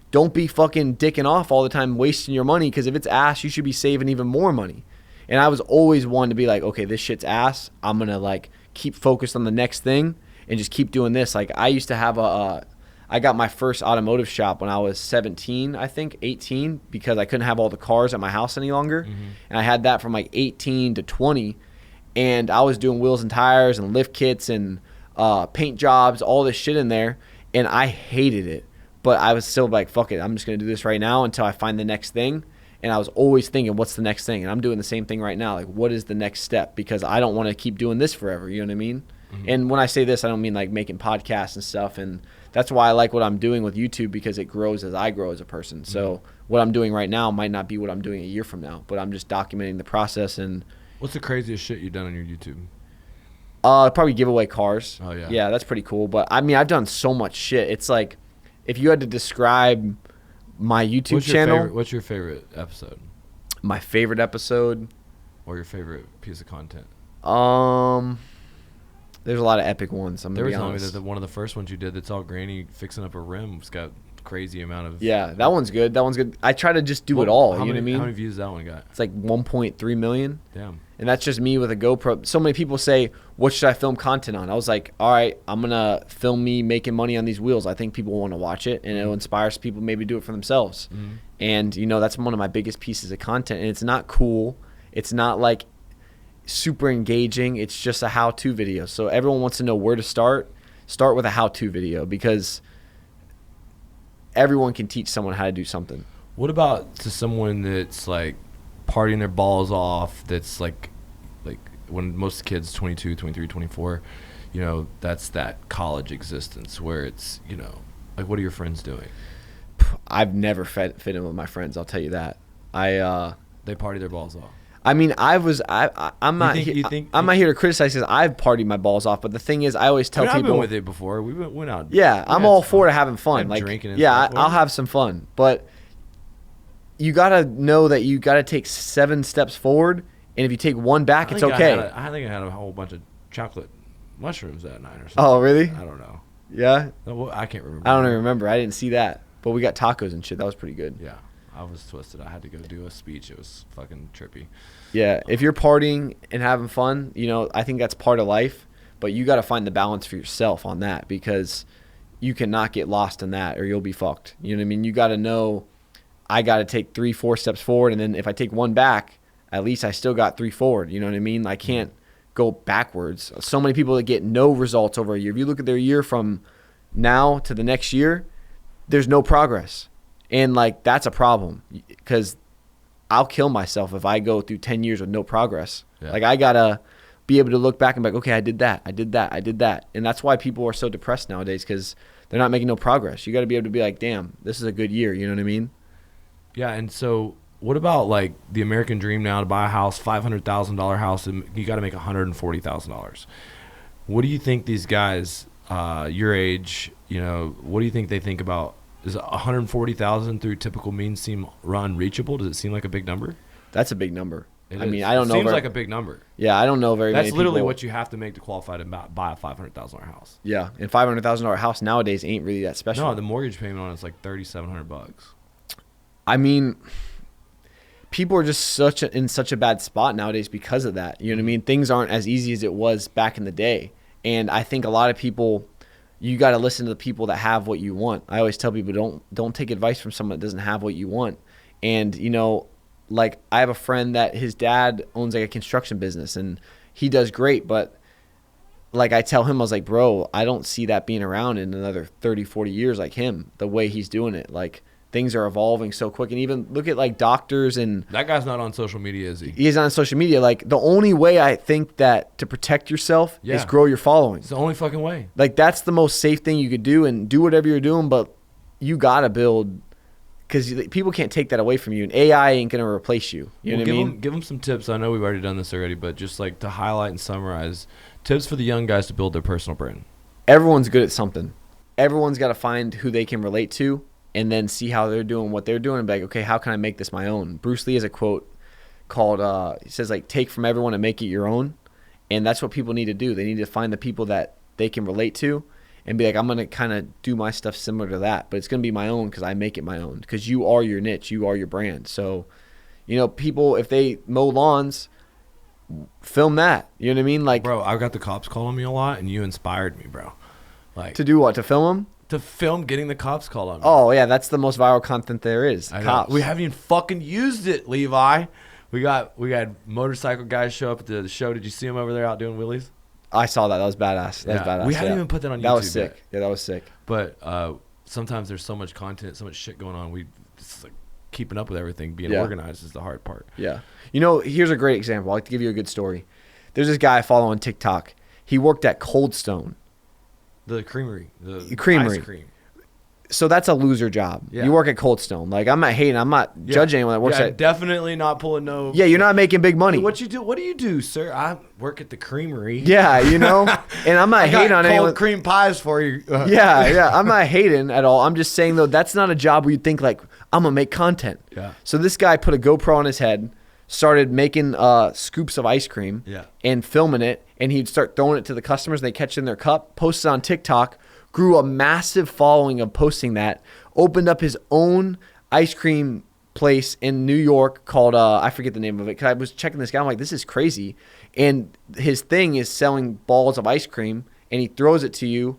don't be fucking dicking off all the time wasting your money, because if it's ass, you should be saving even more money. And I was always one to be like, okay, this shit's ass. I'm going to like keep focused on the next thing and just keep doing this. Like I used to have I got my first automotive shop when I was 17, I think, 18, because I couldn't have all the cars at my house any longer. And I had that from like 18 to 20. And I was doing wheels and tires and lift kits and paint jobs, all this shit in there. And I hated it. But I was still like, fuck it, I'm just going to do this right now until I find the next thing. And I was always thinking, what's the next thing? And I'm doing the same thing right now. Like, what is the next step? Because I don't want to keep doing this forever. You know what I mean? And when I say this, I don't mean like making podcasts and stuff. And that's why I like what I'm doing with YouTube, because it grows as I grow as a person. So what I'm doing right now might not be what I'm doing a year from now, but I'm just documenting the process. And what's the craziest shit you've done on your YouTube? Probably give away cars. Oh, yeah. Yeah, that's pretty cool. But I mean, I've done so much shit. It's like, if you had to describe my YouTube channel. What's your favorite episode? My favorite episode? Or your favorite piece of content? There's a lot of epic ones. I'm going to be honest. That one of the first ones you did that's all grainy fixing up a rim. It's got crazy amount of. Yeah, that one's good. I try to just do it all. You know what I mean? How many views that one got? It's like 1.3 million. Damn. And that's just me with a GoPro. So many people say, what should I film content on? I was like, all right, I'm going to film me making money on these wheels. I think people want to watch it, and it'll inspire people maybe do it for themselves. And, you know, that's one of my biggest pieces of content. And it's not cool. It's not like super engaging. It's just a how-to video. So everyone wants to know where to start. Start with a how-to video, because everyone can teach someone how to do something. What about to someone that's like partying their balls off, that's like when most kids 22, 23, 24, you know, that's that college existence where it's, you know, like what are your friends doing? I've never fit in with my friends, I'll tell you that. They party their balls off. I mean, I'm not I'm not here to criticize because I've partied my balls off, but the thing is, I always tell people. I've been with it before. We went out. Yeah, I'm all for having fun. Like, drinking. Yeah, I'll have some fun, but you gotta know that you gotta take 7 steps forward, and if you take 1 back, it's okay. I think I had a whole bunch of chocolate mushrooms that night or something. Oh, really? I don't know. Yeah. I can't remember. I don't even remember. I didn't see that, but we got tacos and shit. That was pretty good. Yeah. I was twisted. I had to go do a speech. It was fucking trippy. Yeah, if you're partying and having fun, you know, I think that's part of life, but you got to find the balance for yourself on that because you cannot get lost in that or you'll be fucked. You know what I mean? You got to know I got to take 3-4 steps forward, and then if I take 1 back, at least I still got 3 forward. You know what I mean? I can't go backwards. So many people that get no results over a year. If you look at their year from now to the next year, there's no progress. And, like, that's a problem because I'll kill myself if I go through 10 years with no progress. Yeah. Like, I got to be able to look back and be like, okay, I did that. And that's why people are so depressed nowadays because they're not making no progress. You got to be able to be like, damn, this is a good year. You know what I mean? Yeah, and so what about, like, the American dream now to buy a house, $500,000 house, and you got to make $140,000. What do you think these guys your age, you know, what do you think they think about? Does 140,000 through typical means seem unreachable? Does it seem like a big number? That's a big number. I mean, I don't know. It seems like a big number. Yeah, I don't know very many people. That's literally what you have to make to qualify to buy a $500,000 house. Yeah, and $500,000 house nowadays ain't really that special. No, the mortgage payment on it's like $3,700. I mean, people are just in such a bad spot nowadays because of that. You know what I mean? Things aren't as easy as it was back in the day, and I think a lot of people. You got to listen to the people that have what you want. I always tell people don't take advice from someone that doesn't have what you want. And, you know, like I have a friend that his dad owns like a construction business and he does great. But like I tell him, I was like, bro, I don't see that being around in another 30, 40 years like him, the way he's doing it. Like things are evolving so quick. And even look at like doctors and. That guy's not on social media, is he? He's not on social media. Like the only way I think that to protect yourself is grow your following. It's the only fucking way. Like that's the most safe thing you could do and do whatever you're doing. But you got to build because people can't take that away from you. And AI ain't going to replace you. You know what I mean? Give them some tips. I know we've already done this already, but just like to highlight and summarize tips for the young guys to build their personal brand. Everyone's good at something. Everyone's got to find who they can relate to. And then see how they're doing what they're doing and be like, okay, how can I make this my own? Bruce Lee has a quote called, he says, like, take from everyone and make it your own. And that's what people need to do. They need to find the people that they can relate to and be like, I'm going to kind of do my stuff similar to that. But it's going to be my own because I make it my own. Because you are your niche. You are your brand. So, you know, people, if they mow lawns, film that. You know what I mean? Like, bro, I got the cops calling me a lot, and you inspired me, bro. Like to do what? To film them? To film getting the cops called on me. Oh, yeah, that's the most viral content there is. Cops. We haven't even fucking used it, Levi. We had motorcycle guys show up at the show. Did you see them over there out doing wheelies? I saw that. That was badass. That was badass. We hadn't even put that on YouTube. That was sick. Yeah, that was sick. But sometimes there's so much content, so much shit going on. It's like keeping up with everything, being organized is the hard part. Yeah. You know, here's a great example. I'd like to give you a good story. There's this guy I follow on TikTok. He worked at Cold Stone. The creamery. The creamery. Ice cream. So that's a loser job. Yeah. You work at Cold Stone. Like, I'm not hating. I'm not judging anyone that works at. Definitely not pulling no. Yeah, you're not making big money. What do you do, sir? I work at the creamery. Yeah, you know, and I'm not hating on anyone. Cold cream pies for you. Yeah. I'm not hating at all. I'm just saying though, that's not a job where you think like I'm gonna make content. Yeah. So this guy put a GoPro on his head, started making scoops of ice cream. Yeah. And filming it, and he'd start throwing it to the customers. And they catch it in their cup, post it on TikTok. Grew a massive following of posting that, opened up his own ice cream place in New York called, I forget the name of it, because I was checking this guy, I'm like, this is crazy. And his thing is selling balls of ice cream, and he throws it to you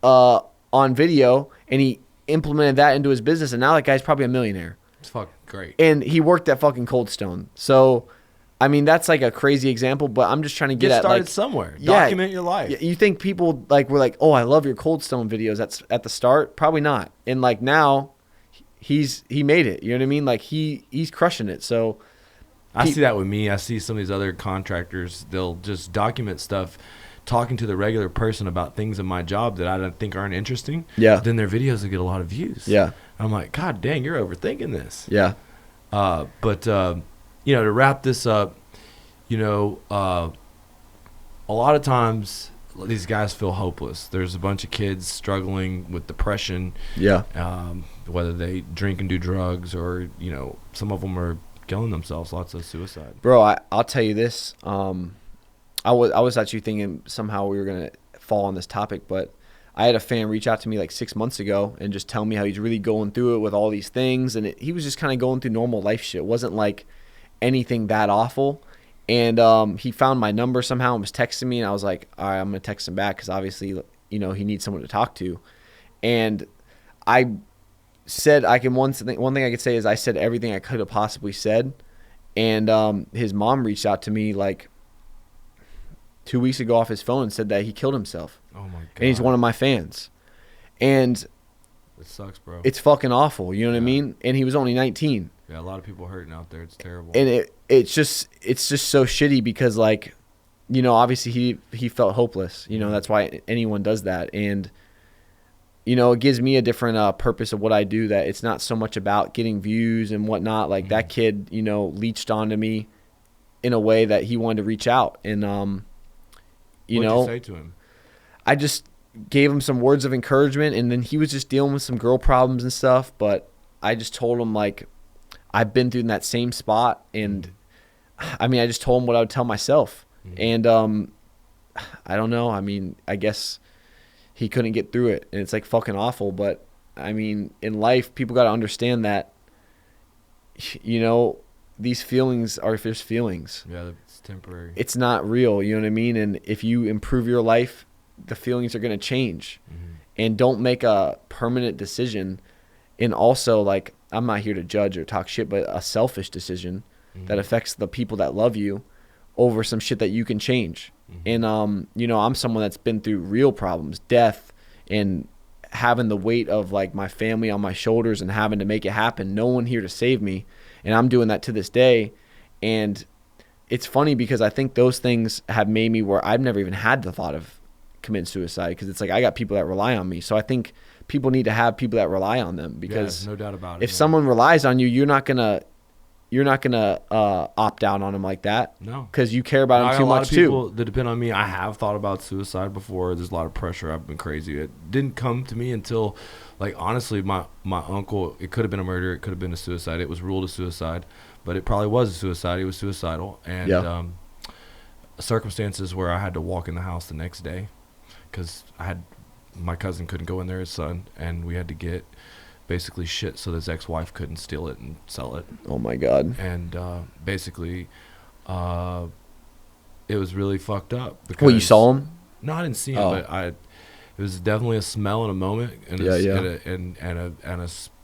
on video, and he implemented that into his business, and now that guy's probably a millionaire. It's fucking great. And he worked at fucking Cold Stone. So I mean, that's like a crazy example, but I'm just trying to get at started like somewhere. Yeah, Document your life. You think people like were like, oh, I love your Cold Stone videos. That's at the start, probably not. And like now, he made it. You know what I mean? Like he's crushing it. So I see that with me. I see some of these other contractors. They'll just document stuff, talking to the regular person about things in my job that I don't think aren't interesting. Yeah. Then their videos will get a lot of views. Yeah. I'm like, God dang, you're overthinking this. Yeah. But you know, to wrap this up, you know, a lot of times these guys feel hopeless. There's a bunch of kids struggling with depression. Yeah. Whether they drink and do drugs, or you know, some of them are killing themselves. Lots of suicide. Bro, I'll tell you this. I was actually thinking somehow we were gonna fall on this topic, but I had a fan reach out to me like 6 months ago and just tell me how he's really going through it with all these things, and he was just kind of going through normal life shit. It wasn't like anything that awful. And he found my number somehow and was texting me, and I was like, all right, I'm gonna text him back because obviously, you know, he needs someone to talk to. And I said one thing I could say is I said everything I could have possibly said. And his mom reached out to me like 2 weeks ago off his phone and said that he killed himself. Oh my God. And he's one of my fans. And it sucks, bro. it's fucking awful. You know what I mean? And he was only 19. Yeah, a lot of people hurting out there. It's terrible. And it's just so shitty because, like, you know, obviously he felt hopeless. You know, that's why anyone does that. And, you know, it gives me a different purpose of what I do, that it's not so much about getting views and whatnot. Like, that kid, you know, leached onto me in a way that he wanted to reach out. And, you What'd know, you say to him? I just gave him some words of encouragement, and then he was just dealing with some girl problems and stuff. But I just told him, like, I've been through that same spot. And I mean, I just told him what I would tell myself. And I don't know. I mean, I guess he couldn't get through it, and it's like fucking awful. But I mean, in life, people got to understand that, you know, these feelings are just feelings. Yeah, it's temporary. It's not real. You know what I mean? And if you improve your life, the feelings are going to change. And don't make a permanent decision. And also, like, I'm not here to judge or talk shit, but a selfish decision that affects the people that love you over some shit that you can change. And, you know, I'm someone that's been through real problems, death, and having the weight of, like, my family on my shoulders and having to make it happen. No one here to save me. And I'm doing that to this day. And it's funny because I think those things have made me where I've never even had the thought of committing suicide, because it's like I got people that rely on me. So I think people need to have people that rely on them, because no doubt about it. if someone relies on you, you're not gonna opt out on them like that. No, because you care about them too much too. A lot of people that depend on me. I have thought about suicide before. There's a lot of pressure. I've been crazy. It didn't come to me until, like, honestly, my uncle. It could have been a murder. It could have been a suicide. It was ruled a suicide, but it probably was a suicide. He was suicidal, and circumstances where I had to walk in the house the next day because my cousin couldn't go in there, his son, and we had to get basically shit so his ex-wife couldn't steal it and sell it. Oh my God. And basically it was really fucked up. Well, you saw him? No, I didn't see him, but it was definitely a smell and a moment, and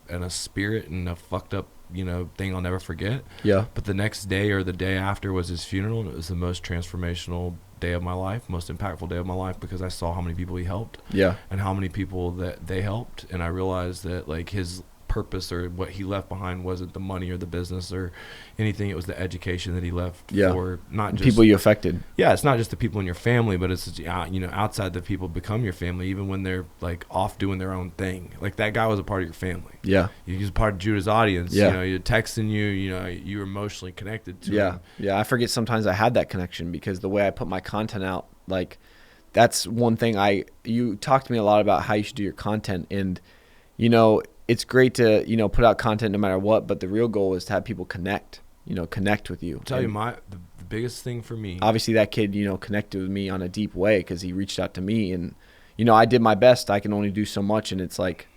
and a spirit and a fucked up, you know, thing I'll never forget. Yeah. But the next day or the day after was his funeral, and it was the most transformational day of my life, most impactful day of my life, because I saw how many people he helped. Yeah. And how many people that they helped, and I realized that, like, his purpose or what he left behind wasn't the money or the business or anything. It was the education that he left for not just people you affected. Yeah, it's not just the people in your family, but it's, you know, outside the people become your family, even when they're, like, off doing their own thing. Like, that guy was a part of your family. Yeah. He was part of Judah's audience. Yeah. You know, you're texting you know, you're emotionally connected to him. Yeah, I forget sometimes I had that connection because the way I put my content out, like, that's one thing you talked to me a lot about how you should do your content, and, you know, it's great to, you know, put out content no matter what, but the real goal is to have people connect with you. I'll tell you, the biggest thing for me. Obviously, that kid, you know, connected with me on a deep way because he reached out to me, and, you know, I did my best. I can only do so much, and it's like,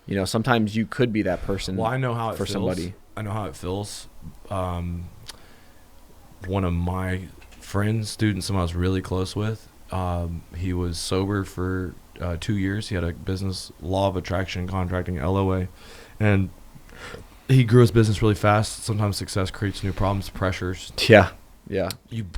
you know, sometimes you could be that person. Well, I know how it for feels. Somebody. I know how it feels. One of my friends, students, someone I was really close with, he was sober for 2 years. He had a business, law of attraction contracting, LOA, and he grew his business really fast. Sometimes success creates new problems, pressures. Yeah. Yeah.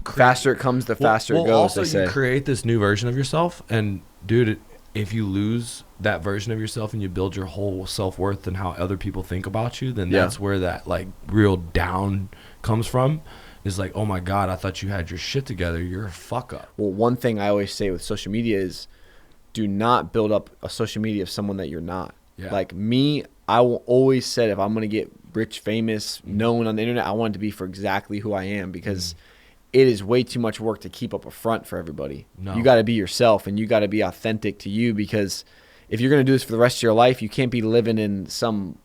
Faster it comes, the faster it goes. Also, they say. you create this new version of yourself, and dude, if you lose that version of yourself and you build your whole self-worth and how other people think about you, then that's where that like real down comes from. Is like, oh my God, I thought you had your shit together. You're a fuck up. Well, one thing I always say with social media is, do not build up a social media of someone that you're not. Yeah. Like me, I will always said if I'm gonna get rich, famous, known on the internet, I want it to be for exactly who I am, because it is way too much work to keep up a front for everybody. No. You got to be yourself, and you got to be authentic to you, because if you're gonna do this for the rest of your life, you can't be living in some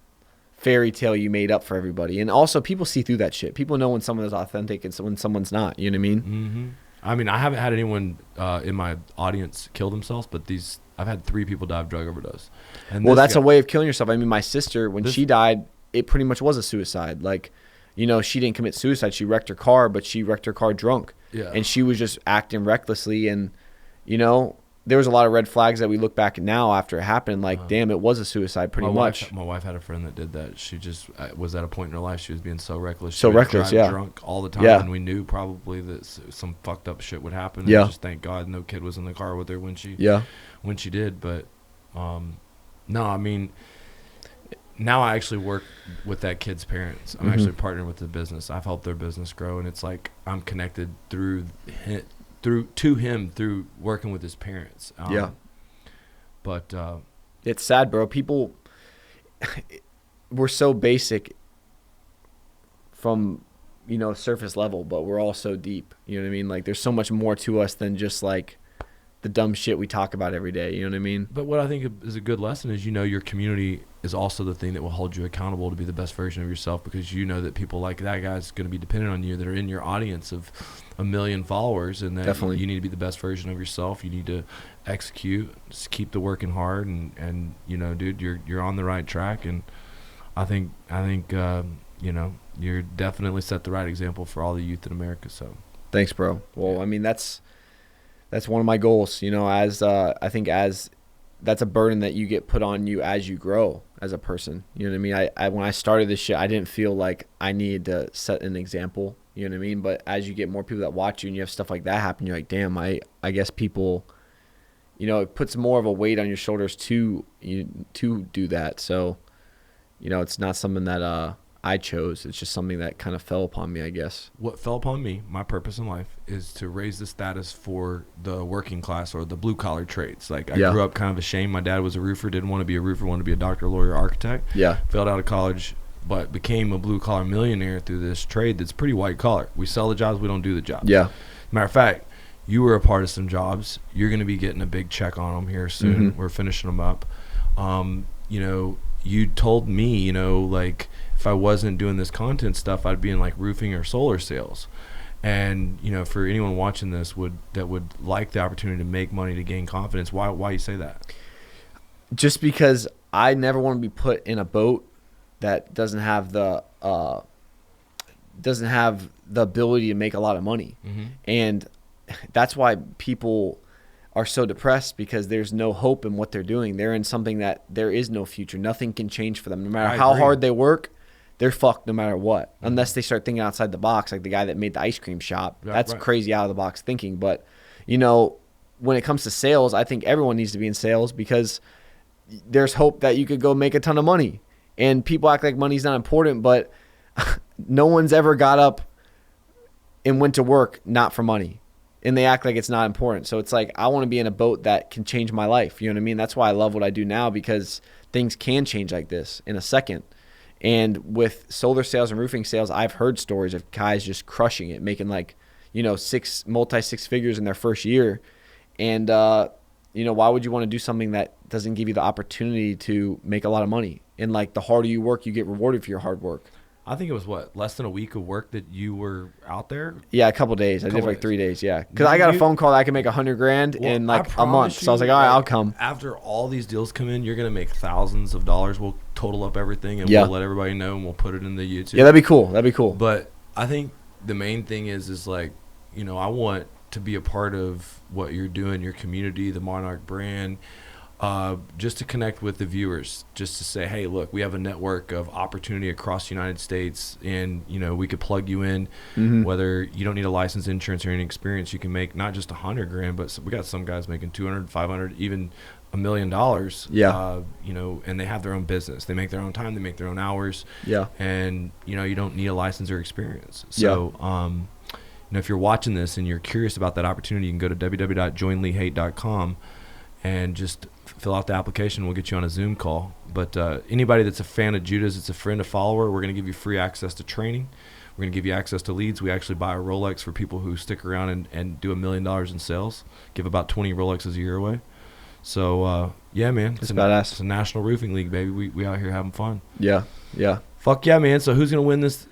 fairy tale you made up for everybody. And also, people see through that shit. People know when someone is authentic and when someone's not. You know what I mean? Mm-hmm. I mean, I haven't had anyone in my audience kill themselves, but I've had 3 people die of drug overdose. And well, that's a way of killing yourself. I mean, my sister, when she died, it pretty much was a suicide. Like, you know, she didn't commit suicide. She wrecked her car, but she wrecked her car drunk. Yeah. And she was just acting recklessly. And, you know, there was a lot of red flags that we look back at now after it happened. Like, damn, it was a suicide pretty much. My wife had a friend that did that. She just was at a point in her life she was being so reckless. So reckless, yeah. Drunk all the time, and we knew probably that some fucked up shit would happen. Yeah. And just thank God no kid was in the car with her when she did. But no, I mean, now I actually work with that kid's parents. I'm actually partnering with the business. I've helped their business grow, and it's like I'm connected through him through working with his parents. But it's sad, bro. People, we're so basic from, you know, surface level, but we're all so deep. You know what I mean? Like, there's so much more to us than just like the dumb shit we talk about every day. You know what I mean? But what I think is a good lesson is, you know, your community is also the thing that will hold you accountable to be the best version of yourself, because you know that people like that guy's going to be dependent on you, that are in your audience of 1 million followers, and that Definitely. You need to be the best version of yourself. You need to execute, just keep the working hard, and you know, dude, you're on the right track, and I think you know, you're definitely set the right example for all the youth in America. So thanks, bro. Well, I mean, that's one of my goals, you know, I think that's a burden that you get put on you as you grow as a person. You know what I mean? I when I started this shit, I didn't feel like I needed to set an example. You know what I mean? But as you get more people that watch you and you have stuff like that happen, you're like, damn, I guess people, you know, it puts more of a weight on your shoulders to do that. So, you know, it's not something that I chose. It's just something that kind of fell upon me, I guess. What fell upon me, my purpose in life, is to raise the status for the working class or the blue collar trades. Like, I grew up kind of ashamed. My dad was a roofer, didn't want to be a roofer, wanted to be a doctor, lawyer, architect. Yeah. Failed out of college, but became a blue collar millionaire through this trade that's pretty white collar. We sell the jobs, we don't do the jobs. Yeah. Matter of fact, you were a part of some jobs. You're going to be getting a big check on them here soon. We're finishing them up. You know, you told me, you know, like, if I wasn't doing this content stuff, I'd be in like roofing or solar sales. And, you know, for anyone watching this that would like the opportunity to make money, to gain confidence, why you say that? Just because I never want to be put in a boat that doesn't have the ability to make a lot of money. And that's why people are so depressed, because there's no hope in what they're doing. They're in something that there is no future. Nothing can change for them. No matter how hard they work, they're fucked no matter what, unless they start thinking outside the box, like the guy that made the ice cream shop. That's crazy out of the box thinking. But, you know, when it comes to sales, I think everyone needs to be in sales, because there's hope that you could go make a ton of money. And people act like money's not important, but no one's ever got up and went to work not for money. And they act like it's not important. So it's like, I want to be in a boat that can change my life. You know what I mean? That's why I love what I do now, because things can change like this in a second. And with solar sales and roofing sales, I've heard stories of guys just crushing it, making like, you know, multi six figures in their first year. And, you know, why would you want to do something that doesn't give you the opportunity to make a lot of money? And like, the harder you work, you get rewarded for your hard work. I think it was less than a week of work that you were out there? Yeah, a couple days. I did like 3 days. Yeah. Cause I got a phone call that I could make $100,000 in like a month. So I was like, all right, I'll come. After all these deals come in, you're going to make thousands of dollars. We'll total up everything and we'll let everybody know, and we'll put it in the YouTube. Yeah, that'd be cool. That'd be cool. But I think the main thing is like, you know, I want to be a part of what you're doing, your community, the Monarch brand. just to connect with the viewers, just to say, hey, look, we have a network of opportunity across the United States, and we could plug you in. Whether you don't need a license, insurance, or any experience, you can make not just $100,000, but we got some guys making 200, 500, even $1 million. Yeah. And they have their own business. They make their own time. They make their own hours. Yeah. And you don't need a license or experience. So, if you're watching this and you're curious about that opportunity, you can go to www.joinleehaight.com and just fill out the application. We'll get you on a Zoom call. But anybody that's a fan of Judah's, it's a friend, a follower, we're going to give you free access to training. We're going to give you access to leads. We actually buy a Rolex for people who stick around and do $1 million in sales. Give about 20 Rolexes a year away. So, yeah, man. It's badass. It's a national roofing league, baby. We out here having fun. Yeah. Yeah. Fuck yeah, man. So who's going to win this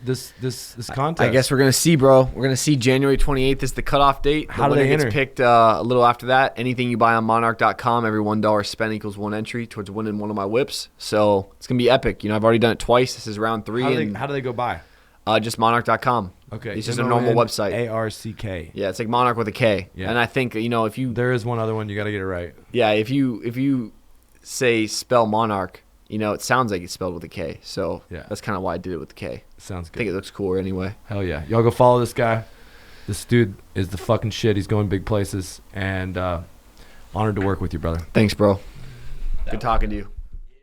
contest? I guess we're going to see, bro. We're going to see January 28th is the cutoff date. How do they enter? Gets picked a little after that. Anything you buy on monarch.com, every $1 spent equals 1 entry towards winning one of my whips. So it's going to be epic. I've already done it twice. This is round 3. How do they go by? Just monarch.com. Okay. It's just a normal website. ARCK. Yeah, it's like Monarch with a K. Yeah. And I think, if you... There is one other one. You got to get it right. Yeah, if you say spell Monarch, it sounds like it's spelled with a K. So that's kind of why I did it with the K. Sounds good. I think it looks cooler anyway. Hell yeah. Y'all go follow this guy. This dude is the fucking shit. He's going big places. And honored to work with you, brother. Thanks, bro. Good talking to you.